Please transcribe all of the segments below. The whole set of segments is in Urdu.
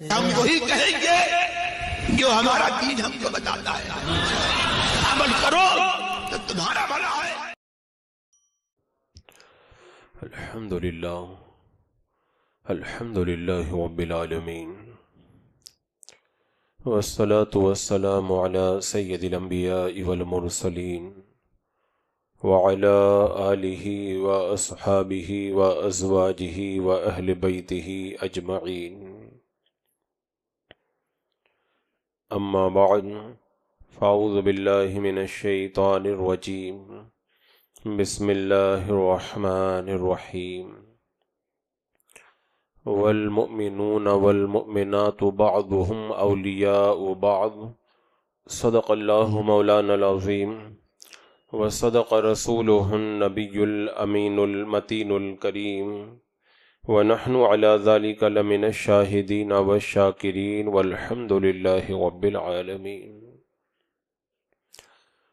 ہم وہی کہیں گے جو ہمارا دین ہم کو بتاتا ہے، عمل کرو تو تمہارا بھلا ہے۔ الحمدللہ رب العالمین، والصلاة والسلام على سید الانبیاء والمرسلین وعلى آلہ واصحابہ وازواجہ واہل بیتہ اجمعین، اما بعد فاعوذ باللہ من الشیطان الرجیم، بسم اللہ الرحمن الرحیم، والمؤمنون والمؤمنات بعضهم اولیاء بعض، صدق اللہ مولانا العظیم وصدق رسولہ النبی الامین المتین الکریم، ونحن على ذلك لمن الشاہدین والشاکرین والحمد للہ رب العالمین۔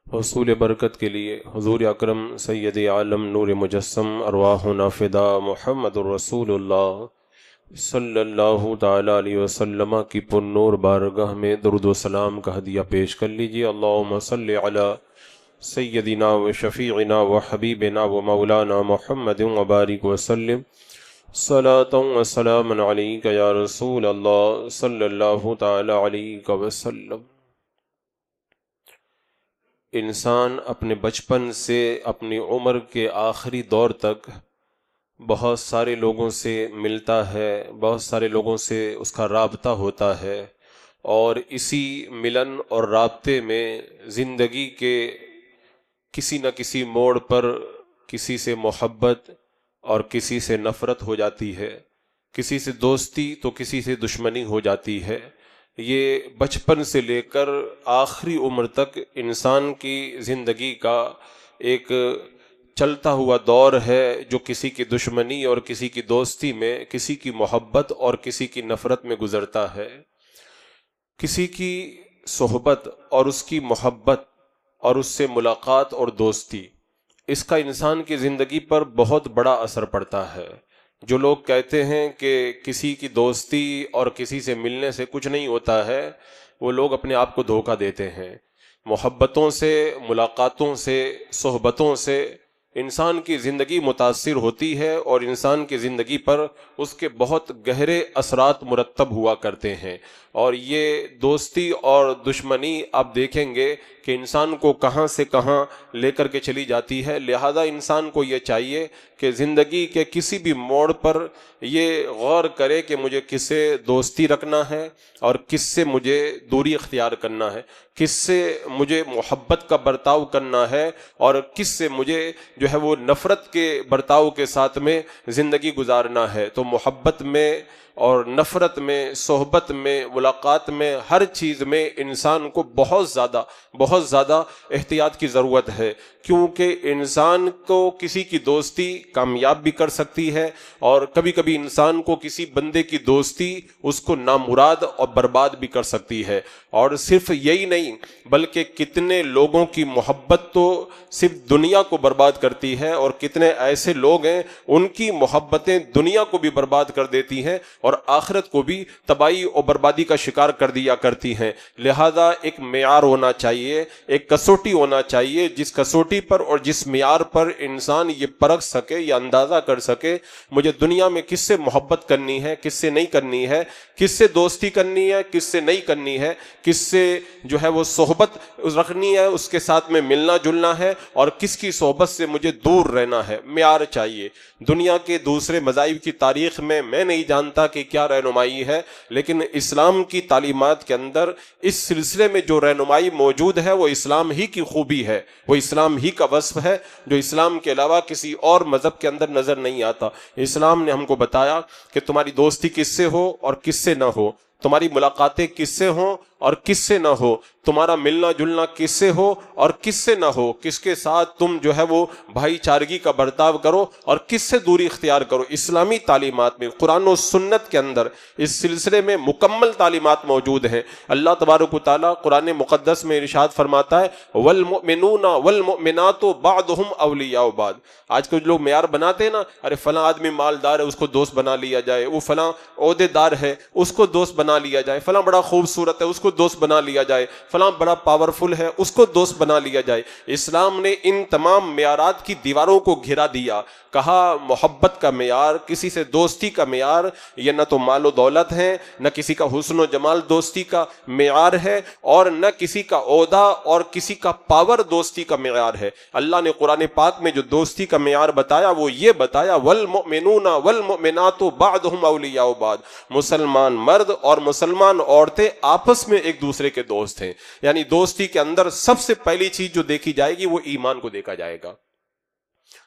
حصول برکت کے لیے حضور اکرم سید عالم نور مجسم ارواحنا فدا محمد الرسول اللہ صلی اللہ تعالی علیہ وسلم کی پر نور بارگاہ میں درود و سلام کا ہدیہ پیش کر لیجئے۔ اللہم صلی علی سیدنا و شفیعنا و حبیبنا و مولانا محمد وبارک وسلم، صلاۃ و سلام علیک یا رسول اللہ صلی اللہ تعالی علیہ وسلم۔ انسان اپنے بچپن سے اپنی عمر کے آخری دور تک بہت سارے لوگوں سے ملتا ہے، بہت سارے لوگوں سے اس کا رابطہ ہوتا ہے، اور اسی ملن اور رابطے میں زندگی کے کسی نہ کسی موڑ پر کسی سے محبت اور کسی سے نفرت ہو جاتی ہے، کسی سے دوستی تو کسی سے دشمنی ہو جاتی ہے۔ یہ بچپن سے لے کر آخری عمر تک انسان کی زندگی کا ایک چلتا ہوا دور ہے، جو کسی کی دشمنی اور کسی کی دوستی میں، کسی کی محبت اور کسی کی نفرت میں گزرتا ہے۔ کسی کی صحبت اور اس کی محبت اور اس سے ملاقات اور دوستی، اس کا انسان کی زندگی پر بہت بڑا اثر پڑتا ہے۔ جو لوگ کہتے ہیں کہ کسی کی دوستی اور کسی سے ملنے سے کچھ نہیں ہوتا ہے، وہ لوگ اپنے آپ کو دھوکہ دیتے ہیں۔ محبتوں سے، ملاقاتوں سے، صحبتوں سے انسان کی زندگی متاثر ہوتی ہے، اور انسان کی زندگی پر اس کے بہت گہرے اثرات مرتب ہوا کرتے ہیں۔ اور یہ دوستی اور دشمنی آپ دیکھیں گے کہ انسان کو کہاں سے کہاں لے کر کے چلی جاتی ہے۔ لہذا انسان کو یہ چاہیے کہ زندگی کے کسی بھی موڑ پر یہ غور کرے کہ مجھے کس سے دوستی رکھنا ہے اور کس سے مجھے دوری اختیار کرنا ہے، کس سے مجھے محبت کا برتاؤ کرنا ہے، اور کس سے مجھے جو ہے وہ نفرت کے برتاؤ کے ساتھ میں زندگی گزارنا ہے۔ تو محبت میں اور نفرت میں، صحبت میں، ملاقات میں، ہر چیز میں انسان کو بہت زیادہ احتیاط کی ضرورت ہے، کیونکہ انسان کو کسی کی دوستی کامیاب بھی کر سکتی ہے، اور کبھی کبھی انسان کو کسی بندے کی دوستی اس کو نامراد اور برباد بھی کر سکتی ہے۔ اور صرف یہی نہیں بلکہ کتنے لوگوں کی محبت تو صرف دنیا کو برباد کرتی ہے، اور کتنے ایسے لوگ ہیں ان کی محبتیں دنیا کو بھی برباد کر دیتی ہیں اور آخرت کو بھی تباہی اور بربادی کا شکار کر دیا کرتی ہیں۔ لہذا ایک معیار ہونا چاہیے، ایک کسوٹی ہونا چاہیے، جس کسوٹی پر اور جس معیار پر انسان یہ پرکھ سکے یا اندازہ کر سکے مجھے دنیا میں کس سے محبت کرنی ہے، کس سے نہیں کرنی ہے، کس سے دوستی کرنی ہے، کس سے نہیں کرنی ہے، کس سے جو ہے وہ صحبت رکھنی ہے، اس کے ساتھ میں ملنا جلنا ہے، اور کس کی صحبت سے مجھے دور رہنا ہے۔ معیار چاہیے۔ دنیا کے دوسرے مذاہب کی تاریخ میں نہیں جانتا کہ کیا رہنمائی ہے، لیکن اسلام کی تعلیمات کے اندر اس سلسلے میں جو رہنمائی موجود ہے وہ اسلام ہی کی خوبی ہے، وہ اسلام ہی کا وصف ہے، جو اسلام کے علاوہ کسی اور مذہب کے اندر نظر نہیں آتا۔ اسلام نے ہم کو بتایا کہ تمہاری دوستی کس سے ہو اور کس سے نہ ہو، تمہاری ملاقاتیں کس سے ہوں اور کس سے نہ ہو، تمہارا ملنا جلنا کس سے ہو اور کس سے نہ ہو، کس کے ساتھ تم جو ہے وہ بھائی چارگی کا برتاؤ کرو اور کس سے دوری اختیار کرو۔ اسلامی تعلیمات میں، قرآن و سنت کے اندر اس سلسلے میں مکمل تعلیمات موجود ہیں۔ اللہ تبارک و تعالیٰ قرآن مقدس میں ارشاد فرماتا ہے والمؤمنون والمؤمنات بعضهم اولیاء بعض۔ آج کل لوگ معیار بناتے ہیں نا، ارے فلاں آدمی مالدار ہے اس کو دوست بنا لیا جائے، وہ فلاں عہدے دار ہے اس کو دوست بنا لیا جائے، فلاں بڑا خوبصورت ہے اس کو دوست بنا لیا جائے، فلاں بڑا پاورفل ہے اس کو دوست بنا لیا جائے۔ اسلام نے ان تمام معیارات کی دیواروں کو گھرا دیا، کہا محبت کا معیار، کسی سے دوستی کا معیار یہ نہ تو مال و دولت ہے، نہ کسی کا حسن و جمال دوستی کا معیار ہے، اور نہ کسی کا عہدہ اور کسی کا پاور دوستی کا معیار ہے۔ اللہ نے قرآن پاک میں جو دوستی کا معیار بتایا وہ یہ بتایا والمؤمنون والمؤمنات بعضهم اولیاء بعض، مسلمان مرد اور مسلمان عورتیں آپس میں ایک دوسرے کے دوست ہیں۔ یعنی دوستی کے اندر سب سے پہلی چیز جو دیکھی جائے گی وہ ایمان کو دیکھا جائے گا۔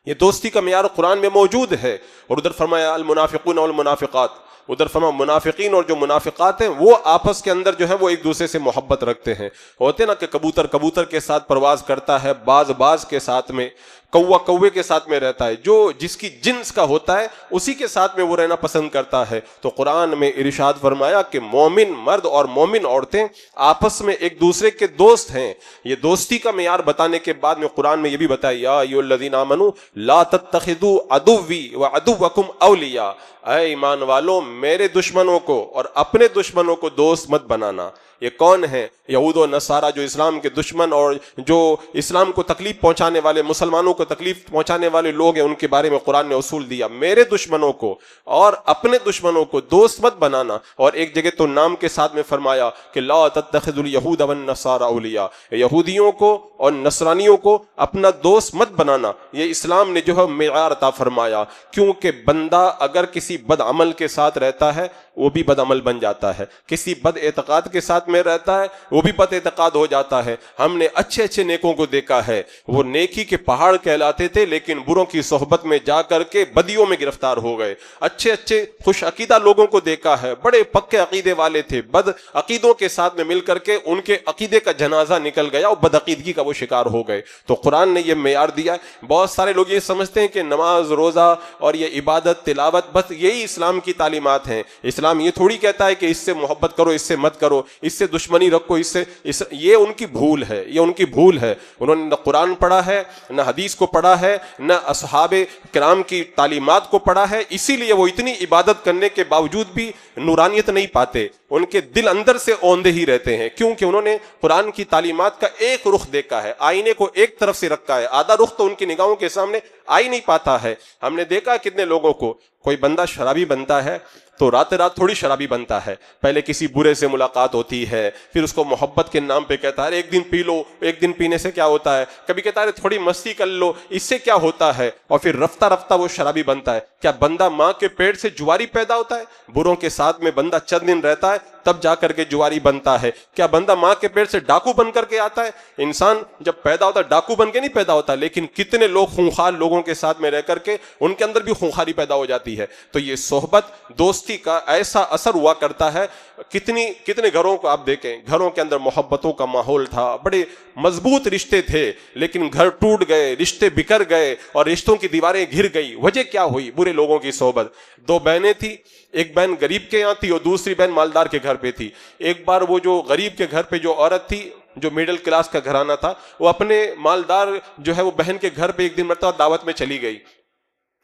یہ دوستی کا معیار قرآن میں موجود ہے۔ اور ادھر فرمایا المنافقون والمنافقات، ادھر فرمایا منافقین اور جو منافقات ہیں وہ آپس کے اندر جو ہے وہ ایک دوسرے سے محبت رکھتے ہیں۔ ہوتے نا کہ کبوتر کبوتر کے ساتھ پرواز کرتا ہے، باز باز کے ساتھ میں، کوا کوے کے ساتھ میں رہتا ہے، جو جس کی جنس کا ہوتا ہے اسی کے ساتھ میں وہ رہنا پسند کرتا ہے۔ تو قرآن میں ارشاد فرمایا کہ مومن مرد اور مومن عورتیں آپس میں ایک دوسرے کے دوست ہیں۔ یہ دوستی کا معیار بتانے کے بعد میں قرآن میں یہ بھی بتایا یا ایھا الذین آمنوا لا تتخذوا عدوی وعدوکم اولیاء، اے ایمان والو میرے دشمنوں کو اور اپنے دشمنوں کو دوست مت بنانا۔ یہ کون ہیں؟ یہود و نصارہ، جو اسلام کے دشمن اور جو اسلام کو تکلیف پہنچانے والے، مسلمانوں کو تکلیف پہنچانے والے لوگ ہیں، ان کے بارے میں قرآن نے اصول دیا، میرے دشمنوں کو اور اپنے دشمنوں کو دوست مت بنانا۔ اور ایک جگہ تو نام کے ساتھ میں فرمایا کہ لا تتخذوا اليہود والنصارى اولیاء، یہودیوں کو اور نصرانیوں کو اپنا دوست مت بنانا۔ یہ اسلام نے جو ہے معیار عطا فرمایا، کیونکہ بندہ اگر کسی بد عمل کے ساتھ رہتا ہے وہ بھی بد عمل بن جاتا ہے، کسی بد اعتقاد کے ساتھ میں رہتا ہے وہ بھی بد اعتقاد ہو جاتا ہے۔ ہم نے اچھے اچھے نیکوں کو دیکھا ہے، وہ نیکی کے پہاڑ کہلاتے تھے لیکن بروں کی صحبت میں جا کر کے بدیوں میں گرفتار ہو گئے۔ اچھے اچھے خوش عقیدہ لوگوں کو دیکھا ہے، بڑے پکے عقیدے والے تھے، بد عقیدوں کے ساتھ میں مل کر کے ان کے عقیدے کا جنازہ نکل گیا اور بد عقیدگی کا وہ شکار ہو گئے۔ تو قرآن نے یہ معیار دیا ہے۔ بہت سارے لوگ یہ سمجھتے ہیں کہ نماز روزہ اور یہ عبادت تلاوت بس یہی اسلام کی تعلیمات ہیں۔ اسلام یہ تھوڑی کہتا ہے کہ اس سے محبت کرو، اس سے مت کرو، اس سے دشمنی رکھو، یہ ان کی بھول ہے، یہ ان کی بھول ہے۔ انہوں نے نہ قرآن پڑھا ہے، نہ حدیث کو پڑھا ہے، نہ اصحاب کرام کی تعلیمات کو پڑھا ہے، اسی لیے وہ اتنی عبادت کرنے کے باوجود بھی نورانیت نہیں پاتے، ان کے دل اندر سے اوندے ہی رہتے ہیں، کیونکہ انہوں نے قرآن کی تعلیمات کا ایک رخ دیکھا ہے، آئینے کو ایک طرف سے رکھا ہے، آدھا رخ تو ان کی نگاہوں کے سامنے آ ہی نہیں پاتا ہے۔ ہم نے دیکھا کتنے لوگوں کو، کوئی بندہ شرابی بنتا ہے تو رات رات تھوڑی شرابی بنتا ہے، پہلے کسی برے سے ملاقات ہوتی ہے، پھر اس کو محبت کے نام پہ کہتا ہے ایک دن پی لو، ایک دن پینے سے کیا ہوتا ہے، کبھی کہتا ہے تھوڑی مستی کر لو، اس سے کیا ہوتا ہے، اور پھر رفتہ رفتہ وہ شرابی بنتا ہے۔ کیا بندہ ماں کے پیٹ سے جواری پیدا ہوتا ہے؟ بروں کے ساتھ میں بندہ چند دن رہتا ہے تب جا کر کے جواری بنتا ہے۔ کیا بندہ ماں کے پیٹ سے ڈاکو بن کر کے آتا ہے؟ انسان جب پیدا ہوتا ہے ڈاکو بن کے نہیں پیدا ہوتا، لیکن کتنے لوگ خونخوار لوگوں کے ساتھ میں رہ کر کے ان کے اندر بھی خونخواری پیدا ہو جاتی ہے۔ تو یہ صحبت دوستی کا ایسا اثر ہوا کرتا ہے۔ کتنے گھروں کو آپ دیکھیں، گھروں کے اندر محبتوں کا ماحول تھا، بڑے مضبوط رشتے تھے، لیکن گھر ٹوٹ گئے، رشتے بکھر گئے اور رشتوں کی دیواریں گر گئی۔ وجہ کیا ہوئی؟ برے لوگوں کی صحبت۔ دو بہنیں تھی، ایک بہن غریب کے یہاں تھی اور دوسری بہن مالدار کے گھر پہ تھی۔ ایک بار وہ جو غریب کے گھر پہ جو عورت تھی، جو میڈل کلاس کا گھرانہ تھا، وہ اپنے مالدار جو ہے وہ بہن کے گھر پہ ایک دن مرتبہ دعوت میں چلی گئی۔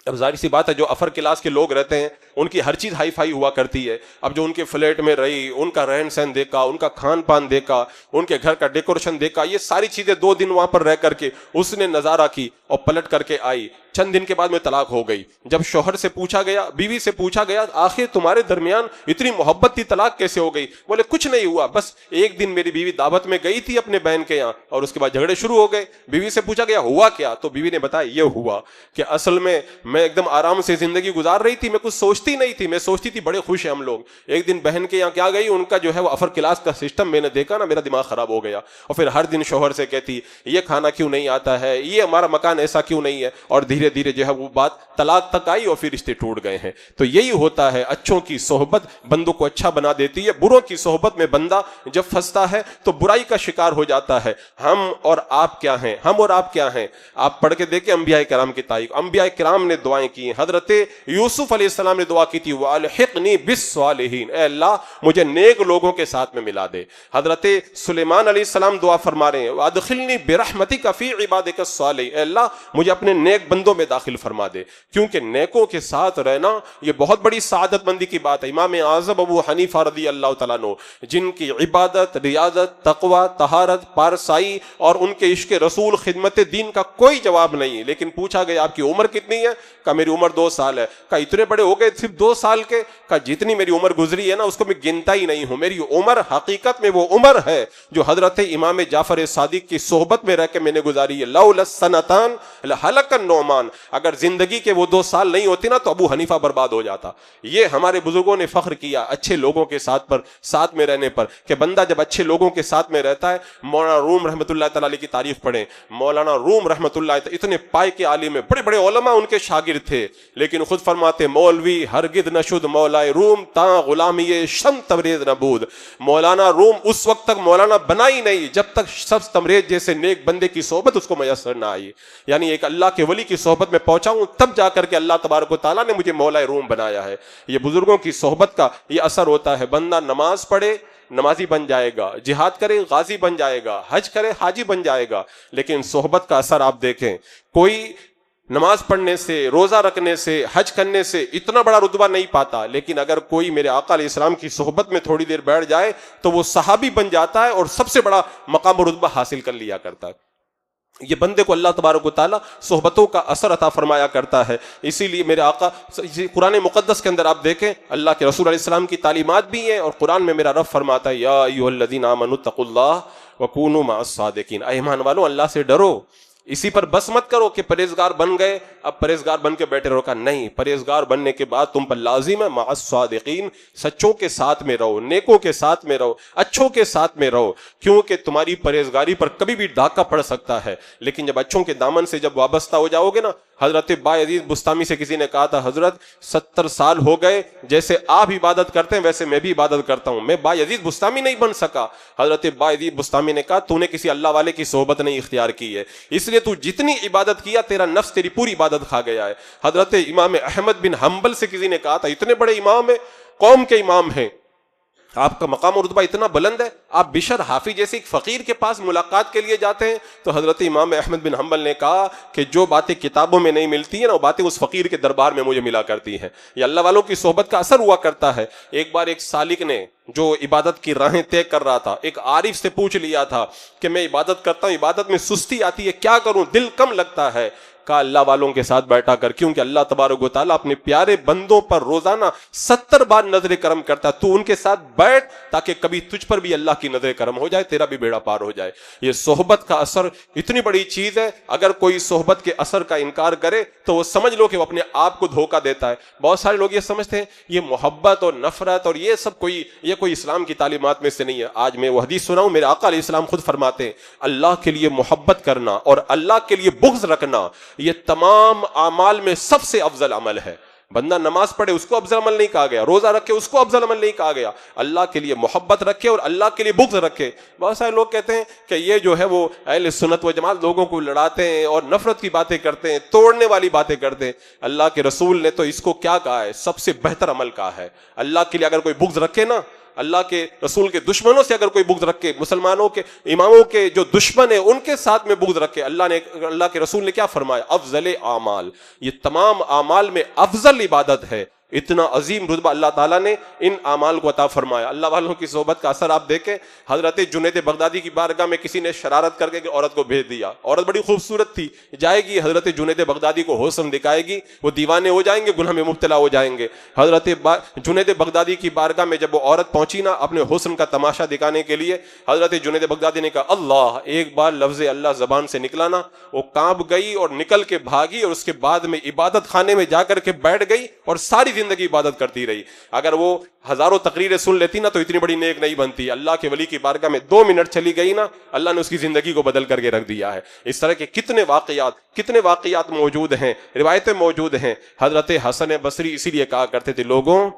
اب ظاہر سی بات ہے جو افر کلاس کے لوگ رہتے ہیں ان کی ہر چیز ہائی فائی ہوا کرتی ہے۔ اب جو ان کے فلیٹ میں رہی، ان کا رہن سہن دیکھا، ان کا کھان پان دیکھا، ان کے گھر کا ڈیکوریشن دیکھا، یہ ساری چیزیں 2 دن وہاں پر رہ کر کے اس نے نظارہ کی اور پلٹ کر کے آئی۔ چند دن کے بعد میں طلاق ہو گئی۔ جب شوہر سے پوچھا گیا، بیوی سے پوچھا گیا آخر تمہارے درمیان اتنی محبت تھی، طلاق کیسے ہو گئی؟ بولے کچھ نہیں ہوا، بس ایک دن میری بیوی دعوت میں گئی تھی اپنے بہن کے یہاں اور اس کے بعد جھگڑے شروع ہو گئے۔ بیوی سے پوچھا گیا ہوا کیا؟ تو بیوی نے بتایا یہ ہوا کہ اصل میں ایک دم آرام سے زندگی گزار رہی تھی، میں کچھ سوچتی سوچتی نہیں تھی، میں سوچتی تھی بڑے خوش ہیں ہم لوگ. ایک دن بہن کے یہاں کیا گئی، ان کا جو ہے وہ افر کلاس کا سسٹم میں نے دیکھا نا، میرا دماغ خراب ہو گیا. اور پھر ہر دن شوہر سے کہتی یہ کھانا کیوں نہیں آتا ہے، یہ ہمارا مکان ایسا کیوں نہیں ہے، اور دھیرے دھیرے جو ہے وہ بات طلاق تک آئی اور پھر رشتے ٹوٹ گئے ہیں. تو یہی ہوتا ہے، اچھوں کی صحبت بندوں کو اچھا بنا دیتی ہے، بروں کی صحبت میں بندہ جب پھنستا ہے تو برائی کا شکار ہو جاتا ہے. ہم اور آپ کیا ہیں، ہم اور آپ کیا ہیں؟ آپ پڑھ کے دیکھیں انبیاء کرام کی تاریخ. انبیاء کرام نے دعائیں کی ہیں. حضرت یوسف علیہ السلام نے دعا کی تھی وَأَلْحِقْنِي بِالصَّالِحِينَ، اے اللہ مجھے نیک لوگوں کے ساتھ میں ملا دے. حضرت سلیمان علیہ السلام دعا فرما رہے ہیں وَأَدْخِلْنِي بِرَحْمَتِكَ فِي عِبَادِكَ الصَّالِحِينَ، اے اللہ مجھے اپنے نیک بندوں میں داخل فرما دے. کیونکہ نیکوں کے ساتھ رہنا یہ بہت بڑی سعادت مندی کی بات ہے. امام اعظم ابو حنیفہ رضی اللہ تعالیٰ عنہ، جن کی عبادت، ریاضت، تقوی، طہارت، پارسائی اور ان کے عشق رسول، خدمت دین کا کوئی جواب نہیں. لیکن پوچھا گیا آپ کی عمر کتنی ہے؟ کہا میری عمر 2 سال ہے. کہا اتنے بڑے ہو گئے صرف 2 سال کے؟ کہا جتنی میری عمر گزری ہے نا اس کو میں گنتا ہی نہیں ہوں. میری عمر حقیقت میں وہ عمر ہے جو حضرت امام جعفر صادق کی صحبت میں رہ کے میں نے گزاری ہے. لولا السنتان لہلک النعمان، اگر زندگی کے وہ 2 سال نہیں ہوتے نا تو ابو حنیفہ برباد ہو جاتا. یہ ہمارے بزرگوں نے فخر کیا اچھے لوگوں کے ساتھ میں رہنے پر، کہ بندہ جب اچھے لوگوں کے ساتھ میں رہتا ہے. مولانا روم رحمۃ اللہ تعالی علیہ کی تاریخ پڑھیں. مولانا روم رحمۃ اللہ اتنے پائے کے عالم ہیں، بڑے بڑے علماء ان کے شاگرد تھے، لیکن خود فرماتے مولوی ہرگز نشد مولا روم تا غلامی شم تبریز نبود. مولانا روم اس وقت تک مولانا بنا ہی نہیں جب تک شمس تبریز جیسے نیک بندے کی صحبت اس کو میسر نہ آئی. یعنی ایک اللہ کے ولی کی صحبت میں پہنچا ہوں تب جا کر کے اللہ تبارک و تعالیٰ نے مجھے مولا روم بنایا ہے. یہ بزرگوں کی صحبت کا یہ اثر ہوتا ہے. بندہ نماز پڑھے نمازی بن جائے گا، جہاد کرے غازی بن جائے گا، حج کرے حاجی بن جائے گا. لیکن صحبت کا اثر آپ دیکھیں، کوئی نماز پڑھنے سے، روزہ رکھنے سے، حج کرنے سے اتنا بڑا رتبہ نہیں پاتا، لیکن اگر کوئی میرے آقا علیہ السلام کی صحبت میں تھوڑی دیر بیٹھ جائے تو وہ صحابی بن جاتا ہے اور سب سے بڑا مقام و رتبہ حاصل کر لیا کرتا ہے. یہ بندے کو اللہ تبارک و تعالیٰ صحبتوں کا اثر عطا فرمایا کرتا ہے. اسی لیے میرے آقا قرآن مقدس کے اندر آپ دیکھیں اللہ کے رسول علیہ السلام کی تعلیمات بھی ہیں، اور قرآن میں میرا رب فرماتا ہے یا ایھا الذین آمنوا اتقوا اللہ وکونوا مع الصادقین، اے ایمان والو اللہ سے ڈرو. اسی پر بس مت کرو کہ پرہیزگار بن گئے اب پرہیزگار بن کے بیٹھے رہو. کا نہیں، پرہیزگار بننے کے بعد تم پر لازم ہے مع الصادقین، سچوں کے ساتھ میں رہو، نیکوں کے ساتھ میں رہو، اچھوں کے ساتھ میں رہو. کیونکہ تمہاری پرہیزگاری پر کبھی بھی ڈاکہ پڑ سکتا ہے، لیکن جب اچھوں کے دامن سے جب وابستہ ہو جاؤ گے نا. حضرت بایزید بستامی سے کسی نے کہا تھا حضرت 70 سال ہو گئے، جیسے آپ عبادت کرتے ہیں ویسے میں بھی عبادت کرتا ہوں، میں بایزید بستامی نہیں بن سکا. حضرت بایزید بستامی نے کہا تو نے کسی اللہ والے کی صحبت نہیں اختیار کی ہے، اس لیے تو جتنی عبادت کیا تیرا نفس تیری پوری عبادت کھا گیا ہے. حضرت امام احمد بن حنبل سے کسی نے کہا تھا اتنے بڑے امام ہیں، قوم کے امام ہیں، آپ کا مقام و رتبہ اتنا بلند ہے، آپ بشر حافی جیسے ایک فقیر کے پاس ملاقات کے لیے جاتے ہیں. تو حضرت امام احمد بن حنبل نے کہا کہ جو باتیں کتابوں میں نہیں ملتی ہیں نا وہ باتیں اس فقیر کے دربار میں مجھے ملا کرتی ہیں. یہ اللہ والوں کی صحبت کا اثر ہوا کرتا ہے. ایک بار ایک سالک نے جو عبادت کی راہیں طے کر رہا تھا ایک عارف سے پوچھ لیا تھا کہ میں عبادت کرتا ہوں، عبادت میں سستی آتی ہے، کیا کروں، دل کم لگتا ہے. کہا اللہ والوں کے ساتھ بیٹھا کر، کیونکہ اللہ تبارک و تعالیٰ اپنے پیارے بندوں پر روزانہ 70 بار نظر کرم کرتا ہے. تو ان کے ساتھ بیٹھ تاکہ کبھی تجھ پر بھی اللہ کی نظر کرم ہو جائے، تیرا بھی بیڑا پار ہو جائے. یہ صحبت کا اثر اتنی بڑی چیز ہے. اگر کوئی صحبت کے اثر کا انکار کرے تو وہ سمجھ لو کہ وہ اپنے آپ کو دھوکہ دیتا ہے. بہت سارے لوگ یہ سمجھتے ہیں یہ محبت اور نفرت اور یہ سب کوئی اسلام کی تعلیمات میں سے نہیں ہے. آج میں وہ حدیث سنا ہوں، میرے آقا علیہ السلام خود فرماتے ہیں اللہ کے لیے محبت کرنا اور اللہ کے لیے بغض رکھنا یہ تمام اعمال میں سب سے افضل عمل ہے. بندہ نماز پڑھے اس کو افضل عمل نہیں کہا گیا، روزہ رکھے اس کو افضل عمل نہیں کہا گیا. اللہ کے لیے محبت رکھے اور اللہ کے لیے بغض رکھے. بہت سارے لوگ کہتے ہیں کہ یہ جو ہے وہ اہل سنت و جماعت لوگوں کو لڑاتے ہیں اور نفرت کی باتیں کرتے ہیں، توڑنے والی باتیں کرتے ہیں. اللہ کے رسول نے تو اس کو کیا کہا ہے؟ سب سے بہتر عمل کہا ہے. اللہ کے لیے اگر کوئی بغض رکھے نا، اللہ کے رسول کے دشمنوں سے اگر کوئی بغض رکھے، مسلمانوں کے اماموں کے جو دشمن ہیں ان کے ساتھ میں بغض رکھے، اللہ کے رسول نے کیا فرمایا؟ افضل اعمال، یہ تمام اعمال میں افضل عبادت ہے. اتنا عظیم رتبہ اللہ تعالیٰ نے ان اعمال کو عطا فرمایا. اللہ والوں کی صحبت کا اثر آپ دیکھیں. حضرت جنید بغدادی کی بارگاہ میں کسی نے شرارت کر کے عورت کو بھیج دیا. عورت بڑی خوبصورت تھی، جائے گی حضرت جنید بغدادی کو حسن دکھائے گی، وہ دیوانے ہو جائیں گے، گناہ میں مبتلا ہو جائیں گے. حضرت جنید بغدادی کی بارگاہ میں جب وہ عورت پہنچی نا اپنے حسن کا تماشا دکھانے کے لیے، حضرت جنید بغدادی نے کہا اللہ، ایک بار لفظ اللہ زبان سے نکلا نا وہ کانپ گئی اور نکل کے بھاگی، اور اس کے بعد میں عبادت خانے میں جا کر کے بیٹھ گئی اور ساری زندگی عبادت کرتی رہی. اگر وہ ہزاروں تقریریں سن لیتی نا تو اتنی بڑی نیک نہیں بنتی. اللہ کے ولی کی بارگاہ میں 2 منٹ چلی گئی نا, اللہ نے اس کی زندگی کو بدل کر کے رکھ دیا ہے. اس طرح کے کتنے واقعات موجود ہیں, روایتیں موجود ہیں. حضرت حسن بصری اسی لیے کہا کرتے تھے, لوگوں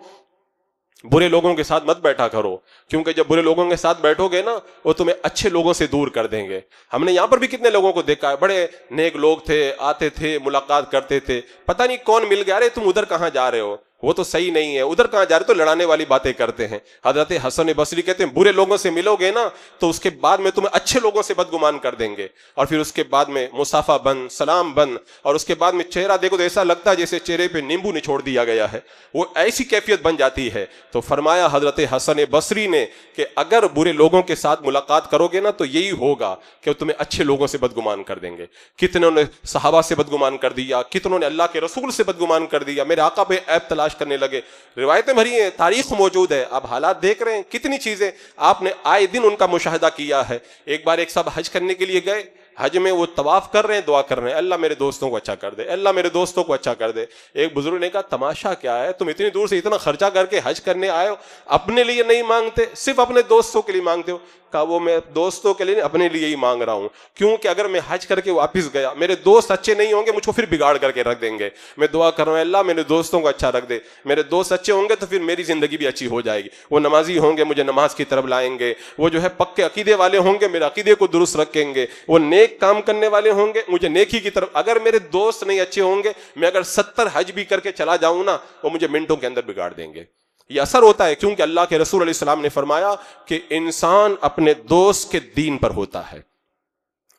برے لوگوں کے ساتھ مت بیٹھا کرو, کیونکہ جب برے لوگوں کے ساتھ بیٹھو گے نا وہ تمہیں اچھے لوگوں سے دور کر دیں گے. ہم نے یہاں پر بھی کتنے لوگوں کو دیکھا ہے, بڑے نیک لوگ تھے, آتے تھے, ملاقات کرتے تھے, پتہ نہیں کون مل گیا, ارے تم ادھر کہاں جا رہے ہو, وہ تو صحیح نہیں ہے, ادھر کہاں جا رہے, تو لڑانے والی باتیں کرتے ہیں. حضرت حسن بصری کہتے ہیں برے لوگوں سے ملو گے نا تو اس کے بعد میں تمہیں اچھے لوگوں سے بدگمان کر دیں گے, اور پھر اس کے بعد میں مصافحہ بند, سلام بند, اور اس کے بعد میں چہرہ دیکھو تو ایسا لگتا ہے جیسے چہرے پہ نیمبو نچوڑ دیا گیا ہے, وہ ایسی کیفیت بن جاتی ہے. تو فرمایا حضرت حسن بصری نے کہ اگر برے لوگوں کے ساتھ ملاقات کرو گے نا تو یہی ہوگا کہ وہ تمہیں اچھے لوگوں سے بدگمان کر دیں گے. کتنوں نے صحابہ سے بدگمان کر دیا, کتنوں نے اللہ کے رسول سے بدگمان کر دیا, میرے آقا پہ عیب تلاش کرنے لگے. روایتیں بھری ہیں, تاریخ موجود ہے, آپ حالات دیکھ رہے ہیں, کتنی چیزیں آپ نے آئے دن ان کا مشاہدہ کیا ہے. ایک بار ایک صاحب حج کرنے کے لیے گئے, حج میں وہ طواف کر رہے ہیں, دعا کر رہے ہیں, اللہ میرے دوستوں کو اچھا کر دے, اللہ میرے دوستوں کو اچھا کر دے. ایک بزرگ نے کہا تماشا کیا ہے, تم اتنی دور سے اتنا خرچہ کر کے حج کرنے آئے ہو, اپنے لیے نہیں مانگتے, صرف اپنے دوستوں کے لیے مانگتے ہو. کہا وہ میں دوستوں کے لیے اپنے لیے ہی مانگ رہا ہوں, کیونکہ اگر میں حج کر کے واپس گیا, میرے دوست اچھے نہیں ہوں گے, مجھ کو پھر بگاڑ کر کے رکھ دیں گے. میں دعا کر رہا ہوں اللہ میرے دوستوں کو اچھا رکھ دے, میرے دوست اچھے ہوں گے تو پھر میری زندگی بھی اچھی ہو جائے گی. وہ نمازی ہوں گے, مجھے نماز کی طرف لائیں گے, وہ جو ہے پکے عقیدے والے ہوں گے, میرے عقیدے کو درست رکھیں گے, وہ نیک کام کرنے والے ہوں گے, مجھے نیکی کی طرف. اگر میرے دوست نہیں اچھے ہوں گے, میں اگر 70 حج بھی کر کے چلا جاؤں نا, وہ مجھے منٹوں کے اندر بگاڑ دیں گے. یہ اثر ہوتا ہے, کیونکہ اللہ کے رسول علیہ السلام نے فرمایا کہ انسان اپنے دوست کے دین پر ہوتا ہے,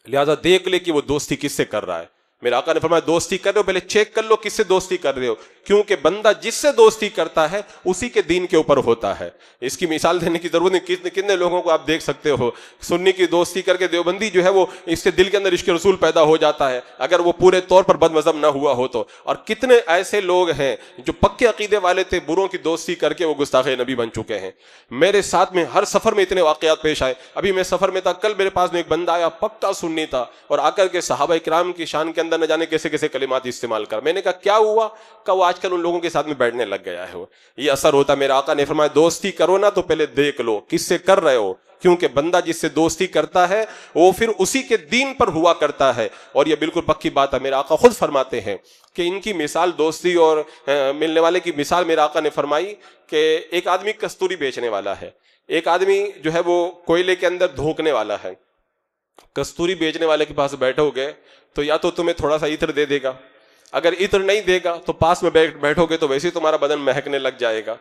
لہذا دیکھ لے کہ وہ دوستی کس سے کر رہا ہے. میرے آقا نے فرمایا دوستی کر رہے ہو پہلے چیک کر لو کس سے دوستی کر رہے ہو, کیونکہ بندہ جس سے دوستی کرتا ہے اسی کے دین کے اوپر ہوتا ہے. اس کی مثال دینے کی ضرورت نہیں, کتنے لوگوں کو آپ دیکھ سکتے ہو, سنی کی دوستی کر کے دیوبندی جو ہے وہ اس کے دل کے اندر عشق رسول پیدا ہو جاتا ہے, اگر وہ پورے طور پر بد مذہب نہ ہوا ہو تو. اور کتنے ایسے لوگ ہیں جو پکے عقیدے والے تھے, بروں کی دوستی کر کے وہ گستاخ نبی بن چکے ہیں. میرے ساتھ میں ہر سفر میں اتنے واقعات پیش آئے. ابھی میں سفر میں تھا, کل میرے پاس میں ایک بندہ آیا, پکا سنی تھا, اور آ کر کے صحابہ اکرام کی شان کے اندر نہ جانے کیسے کیسے کلمات استعمال کر. میں نے کہا کیا ہوا, کہ وہ آج کل ان لوگوں کے ساتھ میں بیٹھنے لگ گیا ہے. یہ اثر ہوتا ہے. میرے آقا نے فرمایا دوستی کرو نا تو پہلے دیکھ لو کس سے کر رہے ہو, کیونکہ بندہ جس سے دوستی کرتا ہے وہ پھر اسی کے دین پر ہوا کرتا ہے. اور یہ بالکل پکی بات ہے, میرے آقا خود فرماتے ہیں کہ ان کی مثال دوستی اور ملنے والے کی مثال میرے آقا نے فرمائی کہ ایک آدمی کستوری بیچنے والا ہے, ایک آدمی جو ہے وہ کوئلے کے اندر دھونکنے والا ہے. کستوری بیچنے والے کے پاس بیٹھو گے تو یا تو تمہیں تھوڑا سا عطر دے دے گا, اگر عطر نہیں دے گا تو پاس میں بیٹھو گے تو ویسے تمہارا بدن مہکنے لگ جائے گا,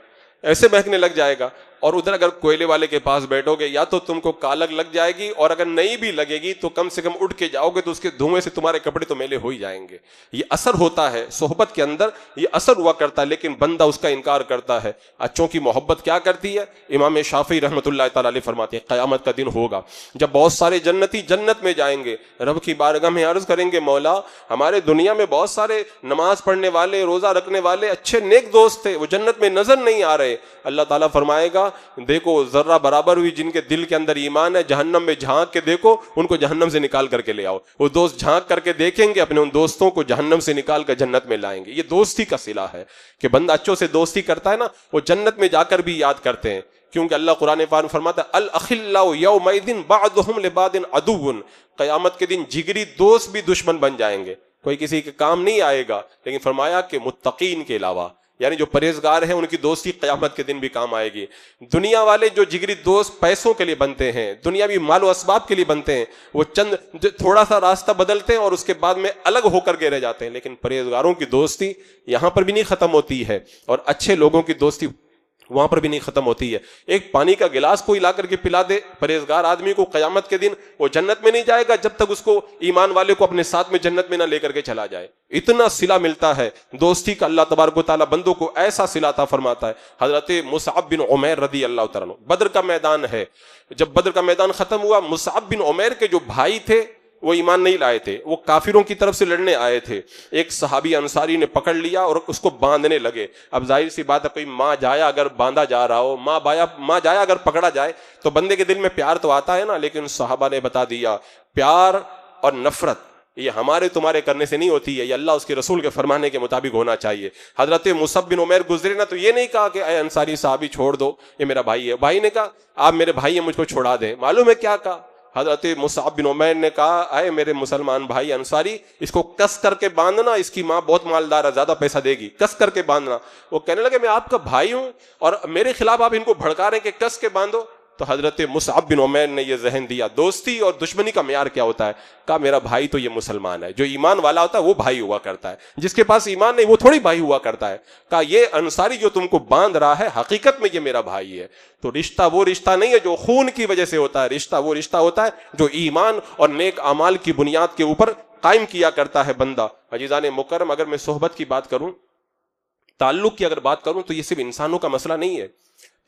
ایسے مہکنے لگ جائے گا. اور ادھر اگر کوئلے والے کے پاس بیٹھو گے یا تو تم کو کالگ لگ جائے گی, اور اگر نہیں بھی لگے گی تو کم سے کم اٹھ کے جاؤ گے تو اس کے دھوئیں سے تمہارے کپڑے تو میلے ہو ہی جائیں گے. یہ اثر ہوتا ہے صحبت کے اندر, یہ اثر ہوا کرتا ہے, لیکن بندہ اس کا انکار کرتا ہے. اچھوں کی محبت کیا کرتی ہے, امام شافعی رحمۃ اللہ تعالی علیہ فرماتے ہیں قیامت کا دن ہوگا جب بہت سارے جنتی جنت میں جائیں گے, رب کی بارگاہ میں عرض کریں گے مولا ہمارے دنیا میں بہت سارے نماز پڑھنے والے, روزہ رکھنے والے, اچھے نیک دوست تھے, وہ جنت میں نظر نہیں آ رہے. اللہ تعالیٰ فرمائے گا دیکھو ذرہ برابر ہوئی جن کے دل کے اندر ایمان ہے, جہنم میں جھانک کے دیکھو, ان کو جہنم سے نکال کر کے لے آؤ. وہ دوست جھانک کر کے دیکھیں گے, اپنے ان دوستوں کو جہنم سے نکال کر جنت میں لائیں گے. یہ دوستی کا صلہ ہے کہ بندہ اچھوں سے دوستی کرتا ہے نا, وہ جنت میں جا کر بھی یاد کرتے ہیں, کیونکہ اللہ قرآن پاک فرماتا ہے الاخلاء یومئذ بعضهم لبعض عدو, قیامت کے دن جگری دوست بھی دشمن بن جائیں گے, کوئی کسی کے کام نہیں آئے گا. لیکن فرمایا کہ متقین کے علاوہ, یعنی جو پرہیزگار ہیں ان کی دوستی قیامت کے دن بھی کام آئے گی. دنیا والے جو جگری دوست پیسوں کے لیے بنتے ہیں, دنیاوی مال و اسباب کے لیے بنتے ہیں, وہ چند تھوڑا سا راستہ بدلتے ہیں اور اس کے بعد میں الگ ہو کر کے رہ جاتے ہیں. لیکن پرہیزگاروں کی دوستی یہاں پر بھی نہیں ختم ہوتی ہے, اور اچھے لوگوں کی دوستی وہاں پر بھی نہیں ختم ہوتی ہے. ایک پانی کا گلاس کوئی لا کر کے پلا دے پرہیزگار آدمی کو, قیامت کے دن وہ جنت میں نہیں جائے گا جب تک اس کو ایمان والے کو اپنے ساتھ میں جنت میں نہ لے کر کے چلا جائے. اتنا صلہ ملتا ہے دوستی کا. اللہ تبارک و تعالیٰ بندوں کو ایسا صلہ عطا فرماتا ہے. حضرت مصعب بن عمیر رضی اللہ تعالیٰ عنہ, بدر کا میدان ہے, جب بدر کا میدان ختم ہوا, مصعب بن عمیر کے جو بھائی تھے وہ ایمان نہیں لائے تھے, وہ کافروں کی طرف سے لڑنے آئے تھے. ایک صحابی انصاری نے پکڑ لیا اور اس کو باندھنے لگے. اب ظاہر سی بات ہے کوئی ماں جایا اگر باندھا جا رہا ہو, ماں جایا اگر پکڑا جائے تو بندے کے دل میں پیار تو آتا ہے نا, لیکن صحابہ نے بتا دیا پیار اور نفرت یہ ہمارے تمہارے کرنے سے نہیں ہوتی ہے، یہ اللہ اس کے رسول کے فرمانے کے مطابق ہونا چاہیے۔ حضرت مصعب بن عمیر گزرے نا تو یہ نہیں کہا کہ اے انصاری صحابی چھوڑ دو، یہ میرا بھائی ہے، بھائی نے کہا آپ میرے بھائی ہیں مجھ کو چھوڑا دیں۔ معلوم ہے کیا کہا؟ حضرت مصعب بن عمیر نے کہا اے میرے مسلمان بھائی انصاری، اس کو کس کر کے باندھنا، اس کی ماں بہت مالدار ہے، زیادہ پیسہ دے گی، کس کر کے باندھنا۔ وہ کہنے لگے میں آپ کا بھائی ہوں اور میرے خلاف آپ ان کو بھڑکا رہے ہیں کہ کس کے باندھو۔ تو حضرت مصعب بن عمیر نے یہ ذہن دیا دوستی اور دشمنی کا معیار کیا ہوتا ہے، کہا میرا بھائی تو یہ مسلمان ہے، جو ایمان والا ہوتا ہے وہ بھائی ہوا کرتا ہے، جس کے پاس ایمان نہیں وہ تھوڑی بھائی ہوا کرتا ہے۔ کہا یہ انصاری جو تم کو باندھ رہا ہے حقیقت میں یہ میرا بھائی ہے۔ تو رشتہ وہ رشتہ نہیں ہے جو خون کی وجہ سے ہوتا ہے، رشتہ وہ رشتہ ہوتا ہے جو ایمان اور نیک اعمال کی بنیاد کے اوپر قائم کیا کرتا ہے بندہ۔ عزیزان مکرم، اگر میں صحبت کی بات کروں، تعلق کی اگر بات کروں تو یہ صرف انسانوں کا مسئلہ نہیں ہے۔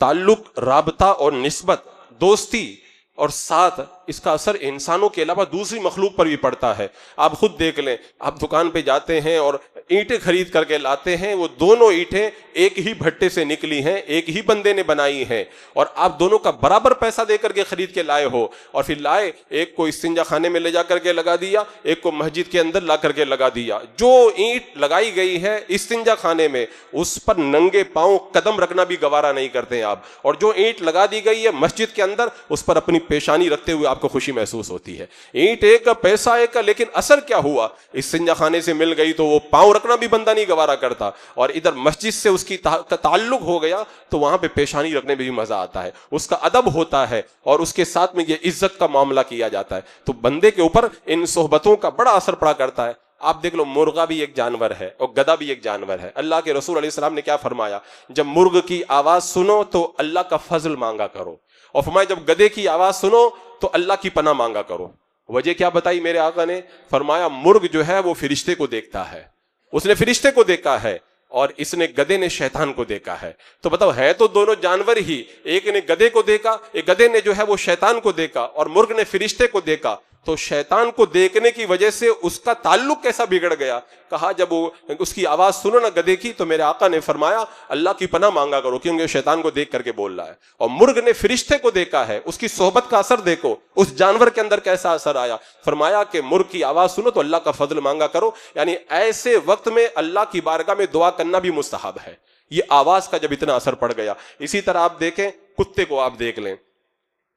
تعلق، رابطہ اور نسبت، دوستی اور ساتھ، اس کا اثر انسانوں کے علاوہ دوسری مخلوق پر بھی پڑتا ہے۔ آپ خود دیکھ لیں، آپ دکان پہ جاتے ہیں اور اینٹیں خرید کر کے لاتے ہیں، وہ دونوں اینٹیں ایک ہی بھٹے سے نکلی ہیں، ایک ہی بندے نے بنائی ہیں، اور آپ دونوں کا برابر پیسہ دے کر کے خرید کے لائے ہو، اور پھر لائے ایک کو استنجا خانے میں لے جا کر کے لگا دیا، ایک کو مسجد کے اندر لا کر کے لگا دیا۔ جو اینٹ لگائی گئی ہے استنجا خانے میں اس پر ننگے پاؤں قدم رکھنا بھی گوارا نہیں کرتے ہیں آپ، اور جو اینٹ لگا دی گئی ہے مسجد کے اندر اس پر اپنی پیشانی رکھتے ہوئے آپ کو خوشی محسوس ہوتی ہے۔ اینٹ ایک کا، پیسہ ایک کا، لیکن اثر کیا ہوا؟ استنجا خانے سے مل گئی تو وہ پاؤں رکھنا بھی بندہ نہیں گوارا کرتا، اور ادھر مسجد سے اس کی تعلق ہو گیا تو وہاں پہ پیشانی رکھنے میں بھی مزہ آتا ہے، اس کا ادب ہوتا ہے اور اس کے ساتھ میں یہ عزت کا معاملہ کیا جاتا ہے۔ تو بندے کے اوپر ان صحبتوں کا بڑا اثر پڑا کرتا ہے۔ آپ دیکھ لو، مرغا بھی ایک جانور ہے اور گدھا بھی ایک جانور ہے۔ اللہ کے رسول علیہ السلام نے کیا فرمایا؟ جب مرغ کی آواز سنو تو اللہ کا فضل مانگا کرو، اور فرمایا جب گدھے کی آواز سنو تو اللہ کی پناہ مانگا کرو۔ وجہ کیا بتائی میرے آقا نے؟ فرمایا مرغ جو ہے وہ فرشتے کو دیکھتا ہے، اس نے فرشتے کو دیکھا ہے، اور اس نے گدھے نے شیطان کو دیکھا ہے۔ تو بتاؤ، ہے تو دونوں جانور ہی، ایک نے گدھے کو دیکھا، ایک گدھے نے جو ہے وہ شیطان کو دیکھا، اور مرغ نے فرشتے کو دیکھا۔ تو شیطان کو دیکھنے کی وجہ سے اس کا تعلق کیسا بگڑ گیا؟ کہا جب وہ اس کی آواز سنو نا گدھے کی تو میرے آقا نے فرمایا اللہ کی پناہ مانگا کرو، کیونکہ شیطان کو دیکھ کر کے بول رہا ہے۔ اور مرغ نے فرشتے کو دیکھا ہے، اس کی صحبت کا اثر دیکھو، اس جانور کے اندر کیسا اثر آیا۔ فرمایا کہ مرغ کی آواز سنو تو اللہ کا فضل مانگا کرو، یعنی ایسے وقت میں اللہ کی بارگاہ میں دعا کرنا بھی مستحب ہے، یہ آواز کا جب اتنا اثر پڑ گیا۔ اسی طرح آپ دیکھیں، کتے کو آپ دیکھ لیں،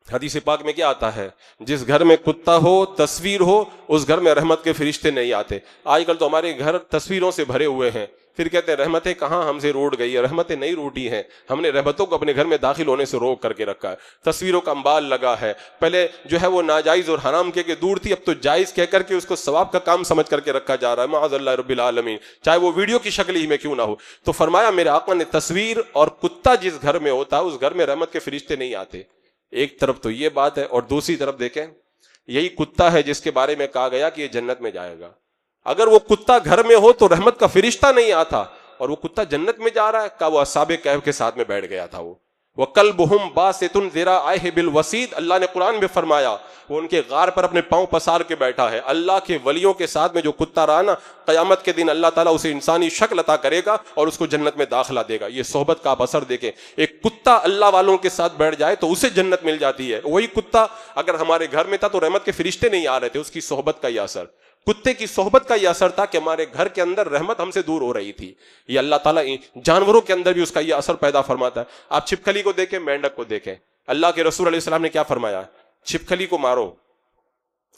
حدیث پاک میں کیا آتا ہے؟ جس گھر میں کتا ہو، تصویر ہو، اس گھر میں رحمت کے فرشتے نہیں آتے۔ آج کل تو ہمارے گھر تصویروں سے بھرے ہوئے ہیں، پھر کہتے ہیں رحمتیں کہاں ہم سے روٹ گئی ہے۔ رحمتیں نہیں روٹی ہیں، ہم نے رحمتوں کو اپنے گھر میں داخل ہونے سے روک کر کے رکھا ہے۔ تصویروں کا انبال لگا ہے، پہلے جو ہے وہ ناجائز اور حرام کے دور تھی، اب تو جائز کہہ کر کے اس کو ثواب کا کام سمجھ کر کے رکھا جا رہا ہے، معاذ اللہ رب العالمین، چاہے وہ ویڈیو کی شکل ہی میں کیوں نہ ہو۔ تو فرمایا میرے آقا نے تصویر اور کتا جس گھر میں ہوتا ہے اس گھر میں رحمت کے فرشتے نہیں آتے۔ ایک طرف تو یہ بات ہے، اور دوسری طرف دیکھیں، یہی کتا ہے جس کے بارے میں کہا گیا کہ یہ جنت میں جائے گا۔ اگر وہ کتا گھر میں ہو تو رحمت کا فرشتہ نہیں آتا، اور وہ کتا جنت میں جا رہا ہے، کہا وہ اصحاب کہف کے ساتھ میں بیٹھ گیا تھا۔ وہ وَقَلْبُهُمْ بَاسِطٌ ذِرَاعَيْهِ بِالْوَسِيدِ، اللہ نے قرآن میں فرمایا وہ ان کے غار پر اپنے پاؤں پسار کے بیٹھا ہے۔ اللہ کے ولیوں کے ساتھ میں جو کتا رہا نا، قیامت کے دن اللہ تعالیٰ اسے انسانی شکل عطا کرے گا اور اس کو جنت میں داخلہ دے گا۔ یہ صحبت کا آپ اثر دیکھیں، ایک کتا اللہ والوں کے ساتھ بیٹھ جائے تو اسے جنت مل جاتی ہے۔ وہی کتا اگر ہمارے گھر میں تھا تو رحمت کے فرشتے نہیں آ رہے تھے، اس کی صحبت کا یہ اثر، کتے کی صحبت کا یہ اثر تھا کہ ہمارے گھر کے اندر رحمت ہم سے دور ہو رہی تھی۔ یہ اللہ تعالیٰ جانوروں کے اندر بھی اس کا یہ اثر پیدا فرماتا ہے۔ آپ چھپکلی کو دیکھیں، مینڈک کو دیکھیں، اللہ کے رسول علیہ السلام نے کیا فرمایا؟ چھپکلی کو مارو،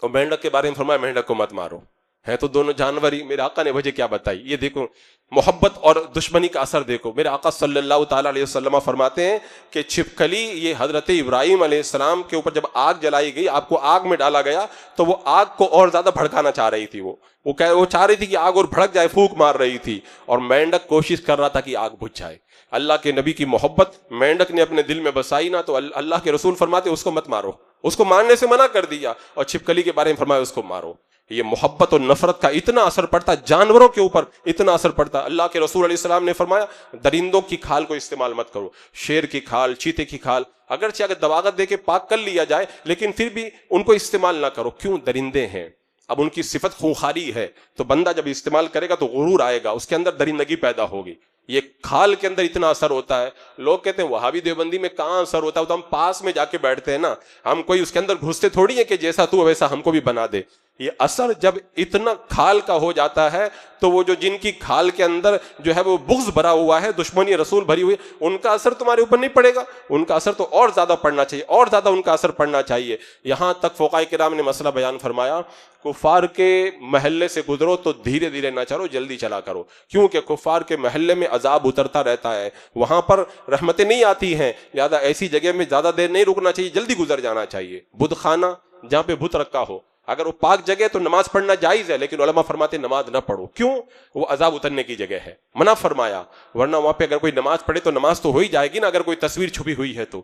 اور مینڈک کے بارے میں فرمایا مینڈک کو مت مارو، ہے تو دونوں جانور ہی۔ میرے آقا نے وجہ کیا بتائی؟ یہ دیکھو محبت اور دشمنی کا اثر دیکھو۔ میرے آقا صلی اللہ تعالیٰ علیہ وسلم فرماتے ہیں کہ چھپکلی یہ حضرت ابراہیم علیہ السلام کے اوپر جب آگ جلائی گئی، آپ کو آگ میں ڈالا گیا تو وہ آگ کو اور زیادہ بھڑکانا چاہ رہی تھی، وہ چاہ رہی تھی کہ آگ اور بھڑک جائے، پھونک مار رہی تھی، اور مینڈک کوشش کر رہا تھا کہ آگ بجھ جائے۔ اللہ کے نبی کی محبت مینڈک نے اپنے دل میں بسائی نا، تو اللہ کے رسول فرماتے اس کو مت مارو، اس کو مارنے سے منع کر دیا، اور چھپکلی کے بارے میں فرمایا اس کو مارو۔ یہ محبت اور نفرت کا اتنا اثر پڑتا، جانوروں کے اوپر اتنا اثر پڑتا۔ اللہ کے رسول علیہ السلام نے فرمایا درندوں کی کھال کو استعمال مت کرو، شیر کی کھال، چیتے کی کھال، اگرچہ اگر دواغت دے کے پاک کر لیا جائے لیکن پھر بھی ان کو استعمال نہ کرو۔ کیوں؟ درندے ہیں، اب ان کی صفت خونخواری ہے، تو بندہ جب استعمال کرے گا تو غرور آئے گا، اس کے اندر درندگی پیدا ہوگی۔ یہ کھال کے اندر اتنا اثر ہوتا ہے. لوگ کہتے ہیں وہابی دیوبندی میں کہاں اثر ہوتا ہے, تو ہم پاس میں جا کے بیٹھتے ہیں نا, ہم کوئی اس کے اندر گھستے تھوڑی ہیں کہ جیسا تو ویسا ہم کو بھی بنا دے. یہ اثر جب اتنا کھال کا ہو جاتا ہے تو وہ جو جن کی کھال کے اندر جو ہے وہ بغض بھرا ہوا ہے, دشمنی رسول بھری ہوئی, ان کا اثر تمہارے اوپر نہیں پڑے گا, ان کا اثر تو اور زیادہ پڑنا چاہیے, اور زیادہ ان کا اثر پڑنا چاہیے. یہاں تک فقہاء کرام نے مسئلہ بیان فرمایا, کفار کے محلے سے گزرو تو دھیرے دھیرے نہ چلو, جلدی چلا کرو, کیونکہ کفار کے محلے میں عذاب اترتا رہتا ہے, وہاں پر رحمتیں نہیں آتی ہیں, لہذا ایسی جگہ میں زیادہ دیر نہیں رکنا چاہیے, جلدی گزر جانا چاہیے. بت خانہ جہاں پہ بت رکھا ہو, اگر وہ پاک جگہ تو نماز پڑھنا جائز ہے, لیکن علماء فرماتے ہیں نماز نہ پڑھو. کیوں؟ وہ عذاب اترنے کی جگہ ہے, منع فرمایا. ورنہ وہاں پہ اگر کوئی نماز پڑھے تو نماز تو ہو ہی جائے گی نا, اگر کوئی تصویر چھپی ہوئی ہے تو.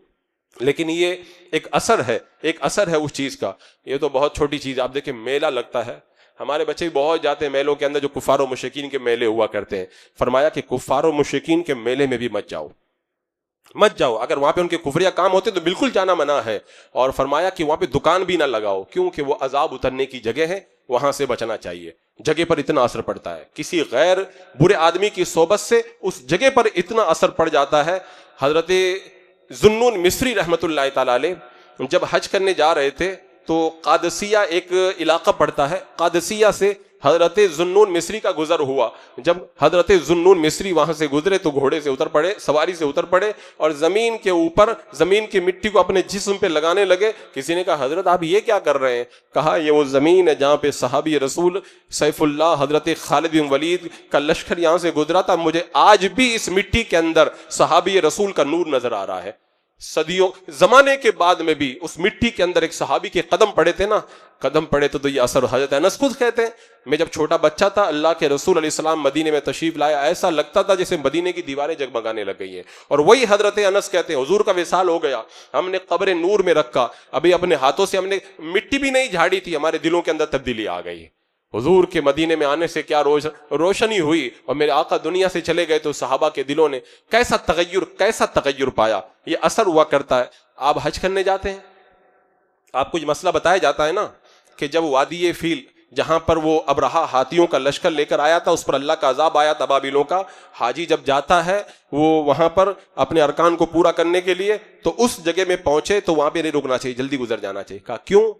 لیکن یہ ایک اثر ہے, ایک اثر ہے اس چیز کا. یہ تو بہت چھوٹی چیز, آپ دیکھیں میلہ لگتا ہے, ہمارے بچے بھی بہت جاتے ہیں میلوں کے اندر جو کفار و مشرکین کے میلے ہوا کرتے ہیں. فرمایا کہ کفار و مشرکین کے میلے میں بھی مت جاؤ, مت جاؤ. اگر وہاں پہ ان کے کفریہ کام ہوتے تو بالکل جانا منع ہے. اور فرمایا کہ وہاں پہ دکان بھی نہ لگاؤ, کیونکہ وہ عذاب اترنے کی جگہ ہے, وہاں سے بچنا چاہیے. جگہ پر اتنا اثر پڑتا ہے, کسی غیر برے آدمی کی صحبت سے اس جگہ پر اتنا اثر پڑ جاتا ہے. حضرت ذوالنون مصری رحمت اللہ تعالی علیہ جب حج کرنے جا رہے تھے تو قادسیہ ایک علاقہ پڑتا ہے, قادسیہ سے حضرت ذوالنون مصری کا گزر ہوا. جب حضرت ذوالنون مصری وہاں سے گزرے تو گھوڑے سے اتر پڑے, سواری سے اتر پڑے, اور زمین کے اوپر زمین کی مٹی کو اپنے جسم پہ لگانے لگے. کسی نے کہا حضرت آپ یہ کیا کر رہے ہیں؟ کہا یہ وہ زمین ہے جہاں پہ صحابی رسول سیف اللہ حضرت خالد بن ولید کا لشکر یہاں سے گزرا تھا, مجھے آج بھی اس مٹی کے اندر صحابی رسول کا نور نظر آ رہا ہے. صدیوں زمانے کے بعد میں بھی اس مٹی کے اندر ایک صحابی کے قدم پڑے تھے نا, قدم پڑے تو یہ اثر. حضرت انس خود کہتے ہیں میں جب چھوٹا بچہ تھا, اللہ کے رسول علیہ السلام مدینے میں تشریف لائے, ایسا لگتا تھا جیسے مدینے کی دیواریں جگمگانے لگ گئی ہیں. اور وہی حضرت انس کہتے ہیں حضور کا وصال ہو گیا, ہم نے قبر نور میں رکھا, ابھی اپنے ہاتھوں سے ہم نے مٹی بھی نہیں جھاڑی تھی, ہمارے دلوں کے اندر تبدیلی آ گئی. حضور کے مدینے میں آنے سے کیا روشنی ہوئی, اور میرے آقا دنیا سے چلے گئے تو صحابہ کے دلوں نے کیسا تغیر پایا. یہ اثر ہوا کرتا ہے. آپ حج کرنے جاتے ہیں, آپ کو یہ مسئلہ بتایا جاتا ہے نا کہ جب وادی فیل جہاں پر وہ ابرہا ہاتھیوں کا لشکر لے کر آیا تھا, اس پر اللہ کا عذاب آیا ابابیلوں کا, حاجی جب جاتا ہے وہ وہاں پر اپنے ارکان کو پورا کرنے کے لیے, تو اس جگہ میں پہنچے تو وہاں پہ نہیں رکنا چاہیے, جلدی گزر جانا چاہیے. کہا کیوں؟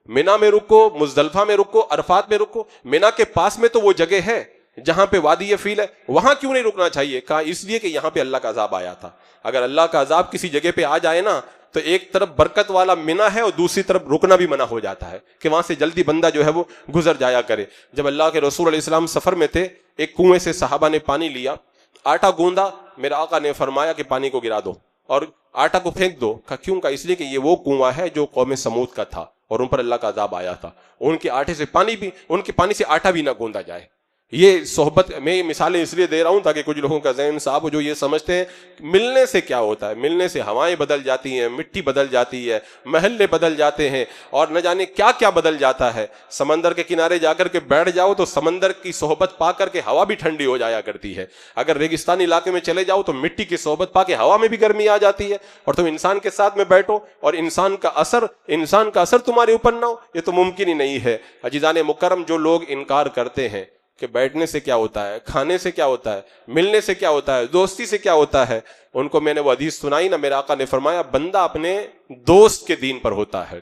مینا میں رکو, مزدلفہ میں رکو, عرفات میں رکو, مینا کے پاس میں تو وہ جگہ ہے جہاں پہ وادی فیل ہے, وہاں کیوں نہیں رکنا چاہیے؟ کہا اس لیے کہ یہاں پہ اللہ کا عذاب آیا تھا. اگر اللہ کا عذاب کسی جگہ پہ آ جائے نا تو ایک طرف برکت والا مینا ہے اور دوسری طرف رکنا بھی منع ہو جاتا ہے کہ وہاں سے جلدی بندہ جو ہے وہ گزر جایا کرے. جب اللہ کے رسول علیہ السلام سفر میں تھے, ایک کنویں سے صحابہ نے پانی لیا, آٹا گوندا, میرے آقا نے فرمایا کہ پانی کو گرا دو اور آٹا کو پھینک دو. کہا کیوں؟ کا اس لیے کہ یہ وہ کنواں ہے جو قوم سمود کا تھا اور ان پر اللہ کا عذاب آیا تھا, ان کے آٹے سے پانی بھی, ان کے پانی سے آٹا بھی نہ گوندا جائے. یہ صحبت میں یہ مثالیں اس لیے دے رہا ہوں تاکہ کچھ لوگوں کا ذہن صاحب جو یہ سمجھتے ہیں ملنے سے کیا ہوتا ہے, ملنے سے ہوائیں بدل جاتی ہیں, مٹی بدل جاتی ہے, محلے بدل جاتے ہیں, اور نہ جانے کیا کیا بدل جاتا ہے. سمندر کے کنارے جا کر کے بیٹھ جاؤ تو سمندر کی صحبت پا کر کے ہوا بھی ٹھنڈی ہو جایا کرتی ہے. اگر ریگستانی علاقے میں چلے جاؤ تو مٹی کی صحبت پا کے ہوا میں بھی گرمی آ جاتی ہے, اور تم انسان کے ساتھ میں بیٹھو اور انسان کا اثر تمہارے اوپر نہ ہو, یہ تو ممکن ہی نہیں ہے. عزیزان مکرم, جو لوگ انکار کرتے ہیں کہ بیٹھنے سے کیا ہوتا ہے, کھانے سے کیا ہوتا ہے, ملنے سے کیا ہوتا ہے, دوستی سے کیا ہوتا ہے, ان کو میں نے وہ حدیث سنائی نا, میرے آقا نے فرمایا بندہ اپنے دوست کے دین پر ہوتا ہے,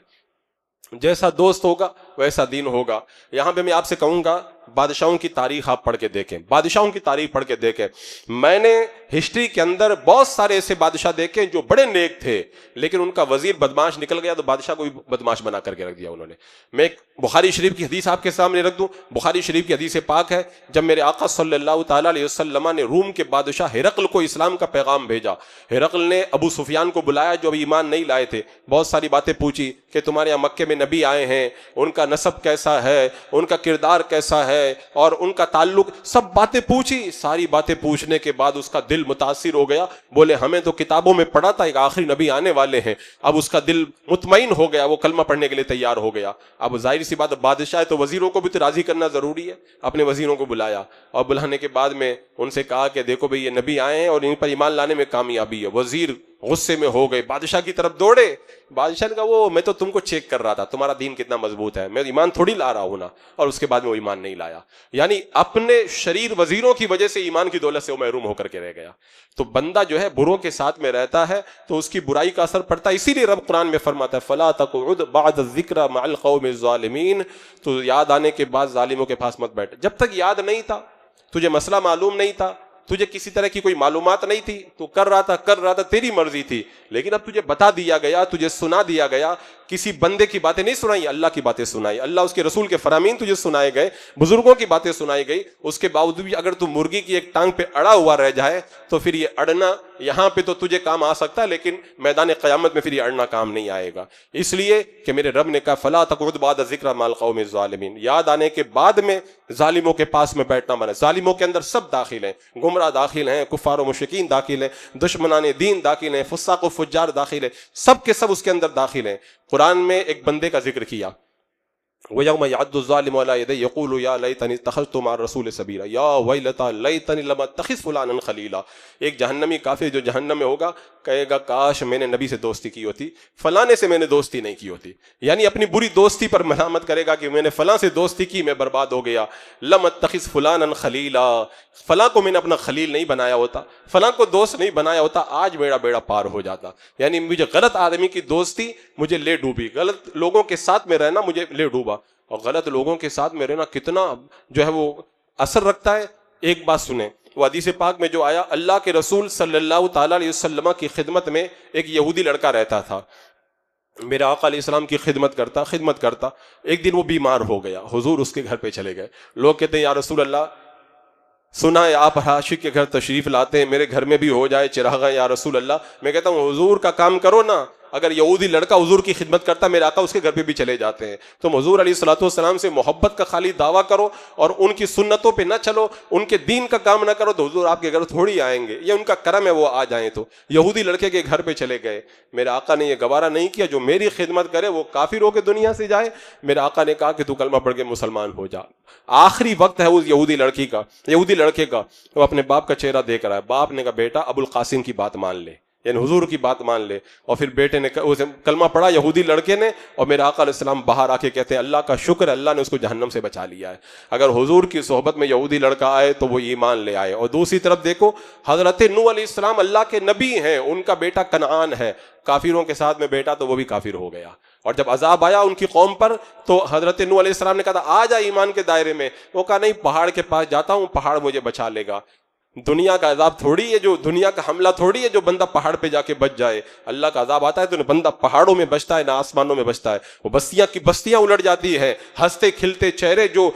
جیسا دوست ہوگا ویسا دین ہوگا. یہاں پہ میں آپ سے کہوں گا بادشاہوں کی تاریخ آپ پڑھ کے دیکھیں, بادشاہوں کی تاریخ پڑھ کے دیکھیں. میں نے ہسٹری کے اندر بہت سارے ایسے بادشاہ دیکھے جو بڑے نیک تھے, لیکن ان کا وزیر بدماش نکل گیا تو بادشاہ کو بھی بدماش بنا کر کے رکھ دیا انہوں نے. میں ایک بخاری شریف کی حدیث آپ کے سامنے رکھ دوں. بخاری شریف کی حدیث پاک ہے, جب میرے آقا صلی اللہ تعالیٰ علیہ وسلم نے روم کے بادشاہ ہرقل کو اسلام کا پیغام بھیجا, ہرقل نے ابو سفیان کو بلایا جو ابھی ایمان نہیں لائے تھے, بہت ساری باتیں پوچھی کہ تمہارے یہاں مکے میں نبی آئے ہیں, ان کا نسب کیسا ہے, ان کا کردار کیسا ہے, اور ان کا تعلق, سب باتیں پوچھی. ساری باتیں پوچھنے کے بعد اس کا دل متاثر ہو گیا. بولے ہمیں تو کتابوں میں پڑھا تھا ایک آخری نبی آنے والے ہیں. اب اس کا دل مطمئن ہو گیا, وہ کلمہ پڑھنے کے لیے تیار ہو گیا. اب ظاہر سی بات, بادشاہ ہے تو وزیروں کو بھی تو راضی کرنا ضروری ہے. اپنے وزیروں کو بلایا اور بلانے کے بعد میں ان سے کہا کہ دیکھو بھئی یہ نبی آئے ہیں اور ان پر ایمان لانے میں کامیابی ہے. وزیر غصے میں ہو گئے, بادشاہ کی طرف دوڑے. بادشاہ نے کہا وہ میں تو تم کو چیک کر رہا تھا, تمہارا دین کتنا مضبوط ہے, میں ایمان تھوڑی لا رہا ہوں نا. اور اس کے بعد میں وہ ایمان نہیں لایا. یعنی اپنے شریر وزیروں کی وجہ سے ایمان کی دولت سے وہ محروم ہو کر کے رہ گیا. تو بندہ جو ہے بروں کے ساتھ میں رہتا ہے تو اس کی برائی کا اثر پڑتا ہے. اسی لیے رب قرآن میں فرماتا ہے فلا تقعد بعد الذکر مع القوم الظالمین, تو یاد آنے کے بعد ظالموں کے پاس مت بیٹھ. جب تک یاد نہیں تھا, تجھے مسئلہ معلوم نہیں تھا, تجھے کسی طرح کی کوئی معلومات نہیں تھی, تو کر رہا تھا تیری مرضی تھی. لیکن اب تجھے بتا دیا گیا, تجھے سنا دیا گیا, کسی بندے کی باتیں نہیں سنائی, اللہ کی باتیں سنائی, اللہ اس کے رسول کے فرامین تجھے سنائے گئے, بزرگوں کی باتیں سنائی گئی. اس کے باوجود بھی اگر تو مرغی کی ایک ٹانگ پہ اڑا ہوا رہ جائے تو پھر یہ اڑنا یہاں پہ تو تجھے کام آ سکتا ہے, لیکن میدان قیامت میں پھر یہ اڑنا کام نہیں آئے گا. اس لیے کہ میرے رب نے کہا فلا تقعد بعد الذکر مع القوم الظالمین, یاد آنے کے بعد میں ظالموں کے پاس میں بیٹھنا منع. ظالموں کے اندر سب داخل ہیں, گمراہ داخل ہیں, کفار و مشرکین داخل ہیں, دشمنان دین داخل ہیں, فساق و فجار داخل ہیں, سب کے سب اس کے اندر داخل ہیں. قرآن میں ایک بندے کا ذکر کیا, وَيَوْمَ يَعَضُّ الظَّالِمُ عَلَىٰ يَدَيْهِ يَقُولُ يَا لَيْتَنِي اتَّخَذْتُ مَعَ الرَّسُولِ سَبِيلًا يَا وَيْلَتَىٰ لَيْتَنِي لَمْ أَتَّخِذْ فُلَانًا خَلِيلًا. ایک جہنمی کافر جو جہنم میں ہوگا کہے گا کاش میں نے نبی سے دوستی کی ہوتی, فلانے سے میں نے دوستی نہیں کی ہوتی. یعنی اپنی بری دوستی پر ملامت کرے گا کہ میں نے فلاں سے دوستی کی, میں برباد ہو گیا. لم اتخذ فلانا خلیلا, فلاں کو میں نے اپنا خلیل نہیں بنایا ہوتا, فلاں کو دوست نہیں بنایا ہوتا, آج میرا بیڑا پار ہو جاتا. یعنی مجھے غلط آدمی کی دوستی مجھے لے ڈوبی, غلط لوگوں کے ساتھ میں رہنا مجھے لے ڈوبا. اور غلط لوگوں کے ساتھ میں رہنا کتنا جو ہے وہ اثر رکھتا ہے. ایک بات سنیں, وہ حدیث پاک میں جو آیا, اللہ کے رسول صلی اللہ تعالیٰ علیہ وسلم کی خدمت میں ایک یہودی لڑکا رہتا تھا. میرے آقا علیہ السلام کی خدمت کرتا. ایک دن وہ بیمار ہو گیا, حضور اس کے گھر پہ چلے گئے. لوگ کہتے ہیں یا رسول اللہ, سنا ہے آپ عاشق کے گھر تشریف لاتے ہیں, میرے گھر میں بھی ہو جائے چراغاں یا رسول اللہ. میں کہتا ہوں حضور کا کام کرو نا, اگر یہودی لڑکا حضور کی خدمت کرتا, میرے آقا اس کے گھر پہ بھی چلے جاتے ہیں. تم حضور علیہ الصلوۃ والسلام سے محبت کا خالی دعویٰ کرو اور ان کی سنتوں پہ نہ چلو, ان کے دین کا کام نہ کرو, تو حضور آپ کے گھر تھوڑی آئیں گے, یہ ان کا کرم ہے وہ آ جائیں. تو یہودی لڑکے کے گھر پہ چلے گئے. میرے آقا نے یہ گوارا نہیں کیا جو میری خدمت کرے وہ کافر ہو کے دنیا سے جائے. میرے آقا نے کہا کہ تو کلمہ پڑھ کے مسلمان ہو جا. آخری وقت ہے اس یہودی لڑکے کا, وہ اپنے باپ کا چہرہ دیکھ رہا ہے. باپ نے کہا بیٹا ابو القاسم کی بات مان لے, یعنی حضور کی بات مان لے. اور پھر بیٹے نے کلمہ پڑھا یہودی لڑکے نے, اور میرے آقا علیہ السلام باہر آ کے کہتے ہیں اللہ کا شکر ہے, اللہ نے اس کو جہنم سے بچا لیا ہے. اگر حضور کی صحبت میں یہودی لڑکا آئے تو وہ ایمان لے آئے. اور دوسری طرف دیکھو, حضرت نوح علیہ السلام اللہ کے نبی ہیں, ان کا بیٹا کنعان ہے, کافروں کے ساتھ میں بیٹا تو وہ بھی کافر ہو گیا. اور جب عذاب آیا ان کی قوم پر تو حضرت نوح علیہ السلام نے کہا تھا آ جا ایمان کے دائرے میں. وہ کہا نہیں, پہاڑ کے پاس جاتا ہوں, پہاڑ مجھے بچا لے گا. دنیا کا عذاب تھوڑی ہے, جو دنیا کا حملہ تھوڑی ہے جو بندہ پہاڑ پہ جا کے بچ جائے. اللہ کا عذاب آتا ہے تو بندہ پہاڑوں میں بچتا ہے نہ آسمانوں میں بچتا ہے. وہ بستیاں الٹ جاتی ہیں, ہنستے کھلتے چہرے جو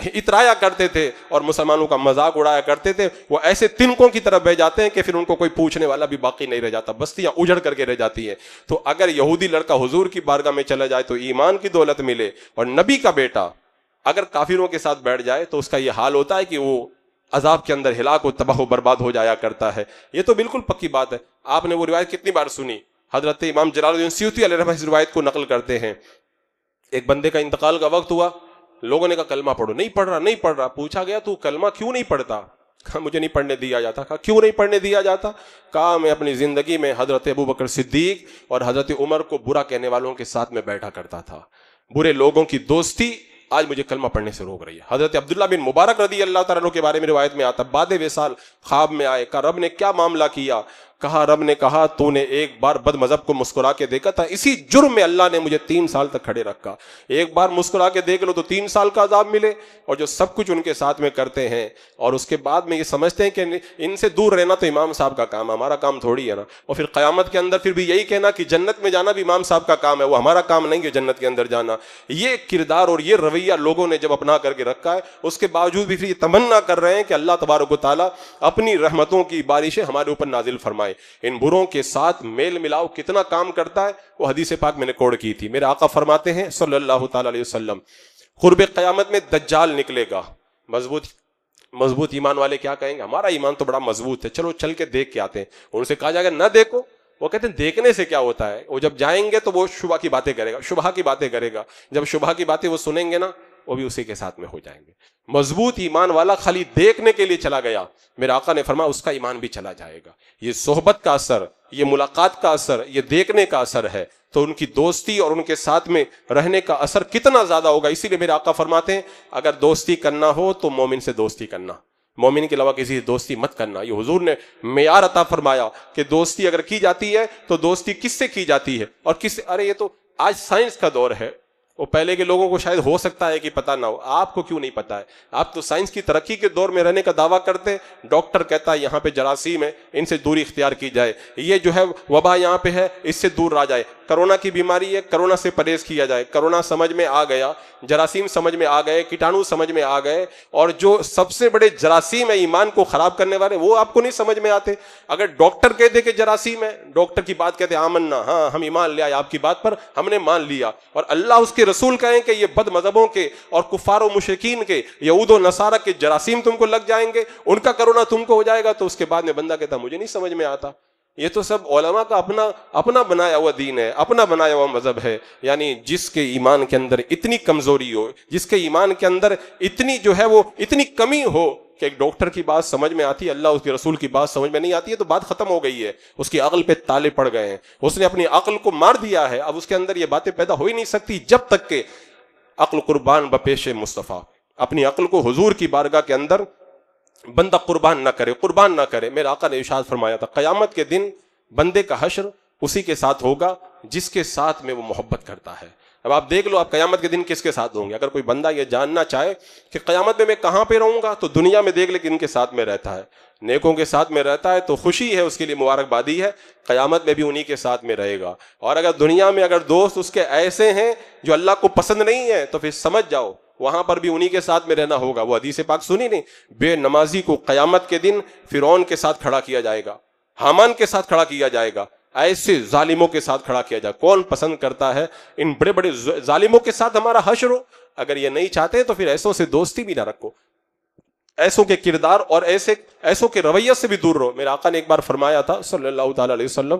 اترایا کرتے تھے اور مسلمانوں کا مذاق اڑایا کرتے تھے, وہ ایسے تنکوں کی طرح بہ جاتے ہیں کہ پھر ان کو کوئی پوچھنے والا بھی باقی نہیں رہ جاتا, بستیاں اجڑ کر کے رہ جاتی ہیں. تو اگر یہودی لڑکا حضور کی بارگاہ میں چلا جائے تو ایمان کی دولت ملے, اور نبی کا بیٹا اگر کافروں کے ساتھ بیٹھ جائے تو اس کا یہ حال ہوتا ہے کہ وہ عذاب کے اندر ہلاک و تباہ و برباد ہو جایا کرتا ہے. یہ تو بالکل پکی بات ہے. آپ نے وہ روایت کتنی بار سنی, حضرت امام جلال الدین سیوطی علیہ رحمہ اس روایت کو نقل کرتے ہیں. ایک بندے کا انتقال کا وقت ہوا, لوگوں نے کہا کلمہ پڑھو, نہیں پڑھ رہا. پوچھا گیا تو کلمہ کیوں نہیں پڑھتا؟ کہا مجھے نہیں پڑھنے دیا جاتا. کہا کیوں نہیں پڑھنے دیا جاتا؟ کہا میں اپنی زندگی میں حضرت ابوبکر صدیق اور حضرت عمر کو برا کہنے والوں کے ساتھ میں بیٹھا کرتا تھا, برے لوگوں کی دوستی آج مجھے کلمہ پڑھنے سے روک رہی ہے. حضرت عبداللہ بن مبارک رضی اللہ تعالیٰ عنہ کے بارے میں روایت میں آتا, بعد وصال خواب میں آئے, کہا رب نے کیا معاملہ کیا؟ کہا رب نے کہا تو نے ایک بار بد مذہب کو مسکرا کے دیکھا تھا, اسی جرم میں اللہ نے مجھے 3 سال تک کھڑے رکھا. ایک بار مسکرا کے دیکھ لو تو 3 سال کا عذاب ملے. اور جو سب کچھ ان کے ساتھ میں کرتے ہیں اور اس کے بعد میں یہ سمجھتے ہیں کہ ان سے دور رہنا تو امام صاحب کا کام ہے, ہمارا کام تھوڑی ہے نا. اور پھر قیامت کے اندر پھر بھی یہی کہنا کہ جنت میں جانا بھی امام صاحب کا کام ہے, وہ ہمارا کام نہیں ہے جنت کے اندر جانا. یہ کردار اور یہ رویہ لوگوں نے جب اپنا کر کے رکھا ہے, اس کے باوجود بھی پھر یہ تمنا کر رہے ہیں کہ اللہ تبارک و تعالیٰ اپنی رحمتوں کی بارشیں ہمارے اوپر نازل فرمائے. ان بروں کے ساتھ میل ملاؤ کتنا کام کرتا ہے, وہ حدیث پاک میں نے کوڑ کی تھی. میرے آقا فرماتے ہیں صلی اللہ تعالی علیہ وسلم, قرب قیامت میں دجال نکلے گا. مضبوط ایمان والے کیا کہیں گے, ہمارا ایمان تو بڑا مضبوط ہے, چلو چل کے دیکھ کے آتے ہیں. ان سے کہا جائے گا نہ دیکھو. وہ کہتے ہیں دیکھنے سے کیا ہوتا ہے, وہ جب جائیں گے تو وہ شبہ کی باتیں کرے گا. جب شبہ کی باتیں وہ سنیں گے نا, وہ بھی اسی کے ساتھ میں ہو جائیں گے. مضبوط ایمان والا خالی دیکھنے کے لیے چلا گیا, میرے آقا نے فرمایا اس کا ایمان بھی چلا جائے گا. یہ صحبت کا اثر, یہ ملاقات کا اثر, یہ دیکھنے کا اثر ہے, تو ان کی دوستی اور ان کے ساتھ میں رہنے کا اثر کتنا زیادہ ہوگا. اسی لیے میرے آقا فرماتے ہیں اگر دوستی کرنا ہو تو مومن سے دوستی کرنا, مومن کے علاوہ کسی سے دوستی مت کرنا. یہ حضور نے معیار عطا فرمایا کہ دوستی اگر کی جاتی ہے تو دوستی کس سے کی جاتی ہے اور کس سے. ارے یہ تو آج سائنس کا دور ہے, وہ پہلے کے لوگوں کو شاید ہو سکتا ہے کہ پتہ نہ ہو, آپ کو کیوں نہیں پتہ ہے؟ آپ تو سائنس کی ترقی کے دور میں رہنے کا دعویٰ کرتے. ڈاکٹر کہتا ہے یہاں پہ جراثیم ہے, ان سے دوری اختیار کی جائے, یہ جو ہے وبا یہاں پہ ہے, اس سے دور رہ جائے. کرونا کی بیماری ہے, کرونا سے پرہیز کیا جائے. کرونا سمجھ میں آ گیا, جراثیم سمجھ میں آ گئے, کیٹانو سمجھ میں آ گئے, اور جو سب سے بڑے جراثیم ہے ایمان کو خراب کرنے والے, وہ آپ کو نہیں سمجھ میں آتے. اگر ڈاکٹر کہہ دے کہ جراثیم ہے, ڈاکٹر کی بات کہتے آمنا, ہاں ہم ایمان لے آئے آپ کی بات پر, ہم نے مان لیا, اور اللہ اس کے رسول کہیں کہ یہ بد مذہبوں کے اور کفار و مشرکین کے, یہود و نصارہ کے جراثیم تم کو لگ جائیں گے, ان کا کرونا تم کو ہو جائے گا, تو اس کے بعد میں بندہ کہتا مجھے نہیں سمجھ میں آتا. یہ تو سب علماء کا اپنا بنایا ہوا دین ہے, اپنا بنایا ہوا مذہب ہے. یعنی جس کے ایمان کے اندر اتنی کمزوری ہو, جس کے ایمان کے اندر اتنی جو ہے وہ اتنی کمی ہو کہ ایک ڈاکٹر کی بات سمجھ میں آتی ہے, اللہ اس کے رسول کی بات سمجھ میں نہیں آتی ہے, تو بات ختم ہو گئی ہے. اس کی عقل پہ تالے پڑ گئے ہیں, اس نے اپنی عقل کو مار دیا ہے. اب اس کے اندر یہ باتیں پیدا ہو ہی نہیں سکتی جب تک کہ عقل قربان بپیش مصطفیٰ, اپنی عقل کو حضور کی بارگاہ کے اندر بندہ قربان نہ کرے. میرے آقا نے ارشاد فرمایا تھا قیامت کے دن بندے کا حشر اسی کے ساتھ ہوگا جس کے ساتھ میں وہ محبت کرتا ہے. اب آپ دیکھ لو آپ قیامت کے دن کس کے ساتھ ہوں گے. اگر کوئی بندہ یہ جاننا چاہے کہ قیامت میں کہاں پہ رہوں گا, تو دنیا میں دیکھ لے کہ ان کے ساتھ میں رہتا ہے, نیکوں کے ساتھ میں رہتا ہے تو خوشی ہے, اس کے لیے مبارکبادی ہے. قیامت میں بھی انہی کے ساتھ میں رہے گا. اور اگر دنیا میں اگر دوست اس کے ایسے ہیں جو اللہ کو پسند نہیں ہے, تو پھر سمجھ جاؤ وہاں پر بھی انہی کے ساتھ میں رہنا ہوگا. وہ حدیث پاک سنی نہیں, بے نمازی کو قیامت کے دن فرعون کے ساتھ کھڑا کیا جائے گا, حامان کے ساتھ کھڑا کیا جائے گا, ایسے ظالموں کے ساتھ کھڑا کیا جائے. کون پسند کرتا ہے ان بڑے بڑے ظالموں کے ساتھ ہمارا حشر ہو؟ اگر یہ نہیں چاہتے تو پھر ایسوں سے دوستی بھی نہ رکھو, ایسوں کے کردار اور ایسوں کے رویت سے بھی دور رہو. میرے آقا نے ایک بار فرمایا تھا صلی اللہ تعالی علیہ وسلم,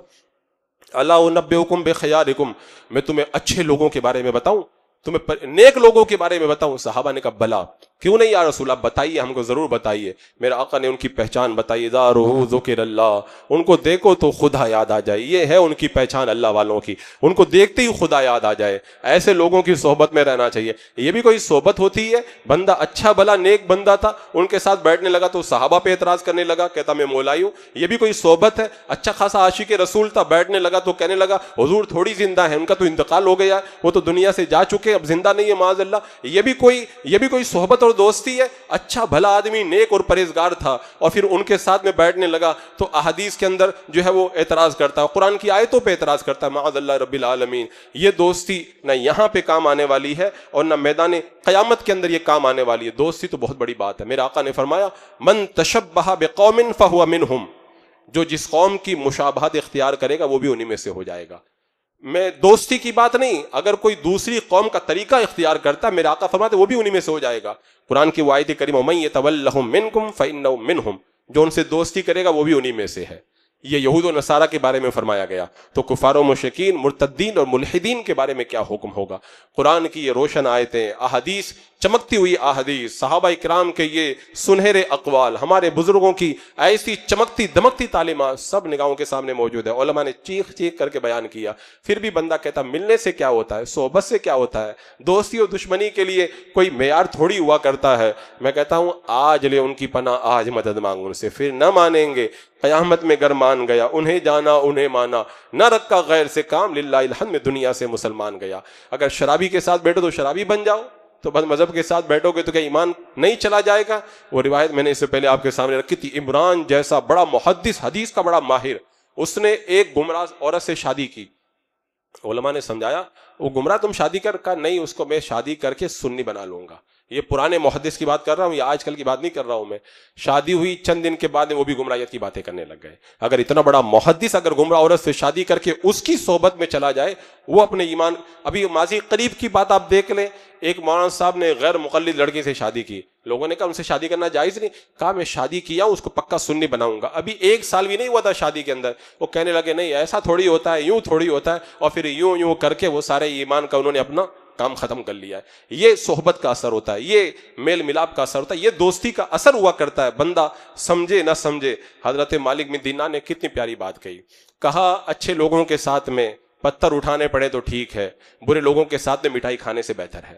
الا انبئکم بخیارکم, میں تمہیں اچھے لوگوں کے بارے میں بتاؤں, تمہیں نیک لوگوں کے بارے میں بتاؤں؟ صحابہ نے کہا بلا, کیوں نہیں یا رسول اللہ, بتائیے, ہم کو ضرور بتائیے. میرے آقا نے ان کی پہچان بتائی, اذا رؤوا ذکر اللہ, ان کو دیکھو تو خدا یاد آ جائے. یہ ہے ان کی پہچان اللہ والوں کی, ان کو دیکھتے ہی خدا یاد آ جائے. ایسے لوگوں کی صحبت میں رہنا چاہیے. یہ بھی کوئی صحبت ہوتی ہے؟ بندہ اچھا بھلا نیک بندہ تھا, ان کے ساتھ بیٹھنے لگا تو صحابہ پہ اعتراض کرنے لگا, کہتا میں مولائی ہوں. یہ بھی کوئی صحبت ہے؟ اچھا خاصا عاشق رسول تھا, بیٹھنے لگا تو کہنے لگا حضور تھوڑی زندہ ہے, ان کا تو انتقال ہو گیا, وہ تو دنیا سے جا چکے, اب زندہ نہیں ہے معاذ اللہ. یہ بھی کوئی صحبت اور دوستی ہے؟ اچھا بھلا آدمی نیک اور پرہیزگار تھا, اور پھر ان کے ساتھ میں بیٹھنے لگا تو احادیث کے اندر جو ہے وہ اعتراض کرتا ہے, قرآن کی آیتوں پہ اعتراض کرتا ہے, معاذ اللہ رب العالمین. یہ دوستی نہ یہاں پہ کام آنے والی ہے اور نہ میدان قیامت کے اندر یہ کام آنے والی ہے. دوستی تو بہت بڑی بات ہے. میرے آقا نے فرمایا من تشبہ بقوم فہو منہم, جو جس قوم کی مشابہت اختیار کرے گا وہ بھی انہی میں سے ہو جائے گا. میں دوستی کی بات نہیں, اگر کوئی دوسری قوم کا طریقہ اختیار کرتا ہے, میرے آقا فرماتے وہ بھی انہی میں سے ہو جائے گا. قرآن کی وہ آیت کریمہ من یتولہم منکم فإنہ منہم, جو ان سے دوستی کرے گا وہ بھی انہی میں سے ہے. یہ یہود و نصارہ کے بارے میں فرمایا گیا. تو کفار و مشرکین, مرتدین اور ملحدین کے بارے میں کیا حکم ہوگا؟ قرآن کی یہ روشن آیتیں, احادیث, چمکتی ہوئی احادیث, صحابہ اکرام کے یہ سنہرے اقوال, ہمارے بزرگوں کی ایسی چمکتی دمکتی تعلیمات سب نگاہوں کے سامنے موجود ہے. علماء نے چیخ چیخ کر کے بیان کیا. پھر بھی بندہ کہتا ملنے سے کیا ہوتا ہے, صحبت سے کیا ہوتا ہے؟ دوستی اور دشمنی کے لیے کوئی معیار تھوڑی ہوا کرتا ہے. میں کہتا ہوں آج لے ان کی پناہ, آج مدد مانگ ان سے, پھر نہ مانیں گے قیامت میں گر مان گیا. انہیں جانا انہیں مانا, نہ رکھا غیر سے کام, للہ الحمد میں دنیا سے مسلمان گیا. اگر شرابی کے ساتھ بیٹھو تو شرابی بن جاؤ, تو بد مذہب کے ساتھ بیٹھو گے تو کیا ایمان نہیں چلا جائے گا؟ وہ روایت میں نے اس سے پہلے آپ کے سامنے رکھی تھی. عمران جیسا بڑا محدث, حدیث کا بڑا ماہر, اس نے ایک گمراہ عورت سے شادی کی. علماء نے سمجھایا وہ گمراہ تم شادی کر نہیں, اس کو میں شادی کر کے سنی بنا لوں گا. یہ پرانے محدث کی بات کر رہا ہوں, یہ آج کل کی بات نہیں کر رہا ہوں میں. شادی ہوئی چند دن کے بعد وہ بھی گمراہیت کی باتیں کرنے لگ گئے. اگر اتنا بڑا محدث اگر گمراہ عورت سے شادی کر کے اس کی صحبت میں چلا جائے, وہ اپنے ایمان, ابھی ماضی قریب کی بات آپ دیکھ لیں, ایک مولانا صاحب نے غیر مقلد لڑکی سے شادی کی. لوگوں نے کہا ان سے شادی کرنا جائز نہیں. کہا میں شادی کیا ہوں, اس کو پکا سنی بناؤں گا. ابھی 1 سال بھی نہیں ہوا تھا شادی کے اندر, وہ کہنے لگے نہیں ایسا تھوڑی ہوتا ہے, یوں تھوڑی ہوتا ہے, اور پھر یوں کر کے وہ سارے ایمان کا انہوں نے اپنا کام ختم کر لیا ہے۔ یہ صحبت کا اثر ہوتا ہے، یہ میل ملاپ کا اثر ہوتا ہے، یہ دوستی کا اثر ہوا کرتا ہے، بندہ سمجھے نہ سمجھے۔ حضرت مالک بن دینار نے کتنی پیاری بات کہی، کہا اچھے لوگوں کے ساتھ میں پتھر اٹھانے پڑے تو ٹھیک ہے، برے لوگوں کے ساتھ میں مٹھائی کھانے سے بہتر ہے۔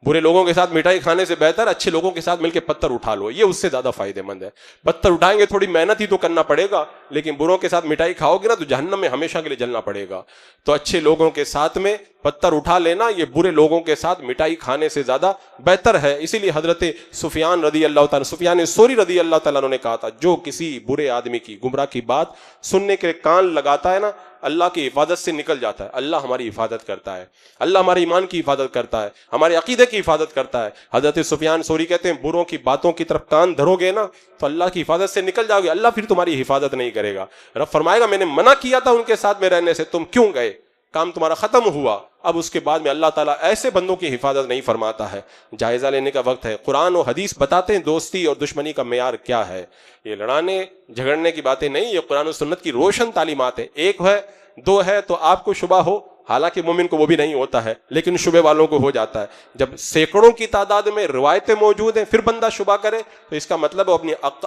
برے لوگوں کے ساتھ مٹھائی کھانے سے بہتر اچھے لوگوں کے ساتھ مل کے پتھر اٹھا لو، یہ اس سے زیادہ فائدہ مند ہے۔ پتھر اٹھائیں گے تھوڑی محنت ہی تو کرنا پڑے گا، لیکن بروں کے ساتھ مٹھائی کھاؤ گے نا تو جہنم میں ہمیشہ کے لیے جلنا پڑے گا۔ تو اچھے لوگوں کے ساتھ میں پتھر اٹھا لینا یہ برے لوگوں کے ساتھ مٹھائی کھانے سے زیادہ بہتر ہے۔ اسی لیے حضرت سفیان ثوری رضی اللہ تعالیٰ عنہ نے کہا تھا، جو کسی برے آدمی کی گمراہ کی بات سننے کے کان لگاتا ہے نا، اللہ کی حفاظت سے نکل جاتا ہے۔ اللہ ہماری حفاظت کرتا ہے، اللہ ہمارے ایمان کی حفاظت کرتا ہے، ہمارے عقیدے کی حفاظت کرتا ہے۔ حضرت سفیان ثوری کہتے ہیں بروں کی باتوں کی طرف کان دھرو گے نا تو اللہ کی حفاظت سے نکل جاؤ گے، اللہ پھر تمہاری حفاظت نہیں کرے گا۔ رب فرمائے گا میں نے منع کیا تھا ان کے ساتھ میں رہنے سے، تم کیوں گئے؟ کام تمہارا ختم ہوا۔ اب اس کے بعد میں اللہ تعالیٰ ایسے بندوں کی حفاظت نہیں فرماتا ہے۔ جائزہ لینے کا وقت ہے۔ قرآن و حدیث بتاتے ہیں دوستی اور دشمنی کا معیار کیا ہے۔ یہ لڑانے جھگڑنے کی باتیں نہیں، یہ قرآن و سنت کی روشن تعلیمات ہیں۔ ایک ہے، دو ہے تو آپ کو شبہ ہو، حالانکہ مومن کو وہ بھی نہیں ہوتا ہے لیکن شبہ والوں کو ہو جاتا ہے۔ جب سینکڑوں کی تعداد میں روایتیں موجود ہیں پھر بندہ شبہ کرے تو اس کا مطلب وہ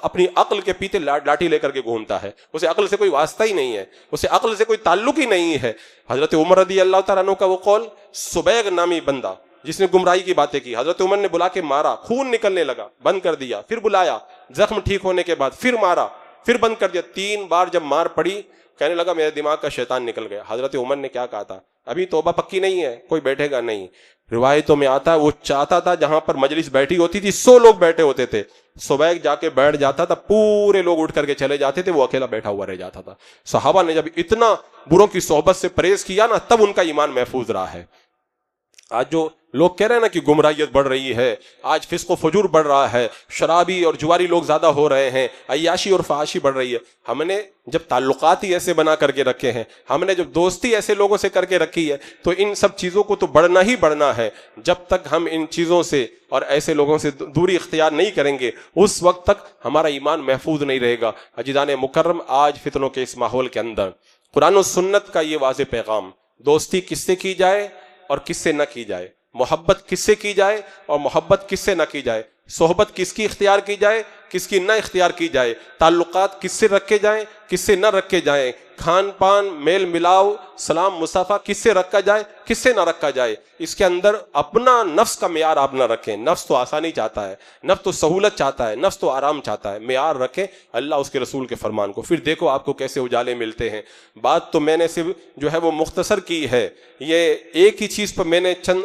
اپنی عقل کے پیچھے لاٹھی لے کر کے گھومتا ہے، اسے عقل سے کوئی واسطہ ہی نہیں ہے، اسے عقل سے کوئی تعلق ہی نہیں ہے۔ حضرت عمر رضی اللہ تعالیٰ عنہ کا وہ قول، سبیغ نامی بندہ جس نے گمراہی کی باتیں کی، حضرت عمر نے بلا کے مارا، خون نکلنے لگا، بند کر دیا، پھر بلایا، زخم ٹھیک ہونے کے بعد پھر مارا، پھر بند کر دیا، 3 بار جب مار پڑی کہنے لگا میرے دماغ کا شیطان نکل گیا۔ حضرت عمر نے کیا کہا تھا، ابھی توبہ پکی نہیں ہے، کوئی بیٹھے گا نہیں۔ روایتوں میں آتا ہے وہ چاہتا تھا جہاں پر مجلس بیٹھی ہوتی تھی 100 لوگ بیٹھے ہوتے تھے، صبح جا کے بیٹھ جاتا تھا، پورے لوگ اٹھ کر کے چلے جاتے تھے، وہ اکیلا بیٹھا ہوا رہ جاتا تھا۔ صحابہ نے جب اتنا بروں کی صحبت سے پرہیز کیا نا تب ان کا ایمان محفوظ رہا ہے۔ آج جو لوگ کہہ رہے ہیں نا کہ گمراہیت بڑھ رہی ہے، آج فسق و فجور بڑھ رہا ہے، شرابی اور جواری لوگ زیادہ ہو رہے ہیں، عیاشی اور فحاشی بڑھ رہی ہے، ہم نے جب تعلقات ہی ایسے بنا کر کے رکھے ہیں، ہم نے جب دوستی ایسے لوگوں سے کر کے رکھی ہے تو ان سب چیزوں کو تو بڑھنا ہی بڑھنا ہے۔ جب تک ہم ان چیزوں سے اور ایسے لوگوں سے دوری اختیار نہیں کریں گے اس وقت تک ہمارا ایمان محفوظ نہیں رہے گا۔ عزیزان مکرم، آج فتنوں کے اس ماحول کے اندر قرآن و سنت کا یہ واضح پیغام، دوستی کس سے کی جائے اور کس سے نہ کی جائے، محبت کس سے کی جائے اور محبت کس سے نہ کی جائے، صحبت کس کی اختیار کی جائے کس کی نہ اختیار کی جائے، تعلقات کس سے رکھے جائیں کس سے نہ رکھے جائیں، کھان پان میل ملاؤ سلام مصافحہ کس سے رکھا جائے کس سے نہ رکھا جائے، اس کے اندر اپنا نفس کا معیار آپ نہ رکھیں۔ نفس تو آسانی چاہتا ہے، نفس تو سہولت چاہتا ہے، نفس تو آرام چاہتا ہے، معیار رکھیں اللہ اس کے رسول کے فرمان کو، پھر دیکھو آپ کو کیسے اجالے ملتے ہیں۔ بات تو میں نے صرف جو ہے وہ مختصر کی ہے، یہ ایک ہی چیز پر میں نے چند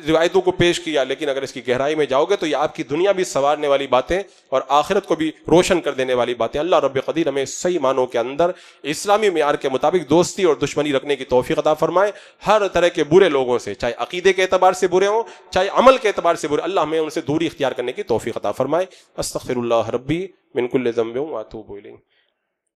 روایتوں کو پیش کیا، لیکن اگر اس کی گہرائی میں جاؤ گے تو یہ آپ کی دنیا بھی سنوارنے والی باتیں اور آخرت کو بھی روشن کر دینے والی باتیں۔ اللہ رب قدیر ہمیں صحیح معنوں کے اندر اسلامی معیار کے مطابق دوستی اور دشمنی رکھنے کی توفیق عطا فرمائے۔ ہر طرح کے برے لوگوں سے، چاہے عقیدے کے اعتبار سے برے ہوں چاہے عمل کے اعتبار سے برے، اللہ ہمیں ان سے دوری اختیار کرنے کی توفیق عطا فرمائے۔ استغفر اللہ ربی من کل ذنب واتوب الیہ۔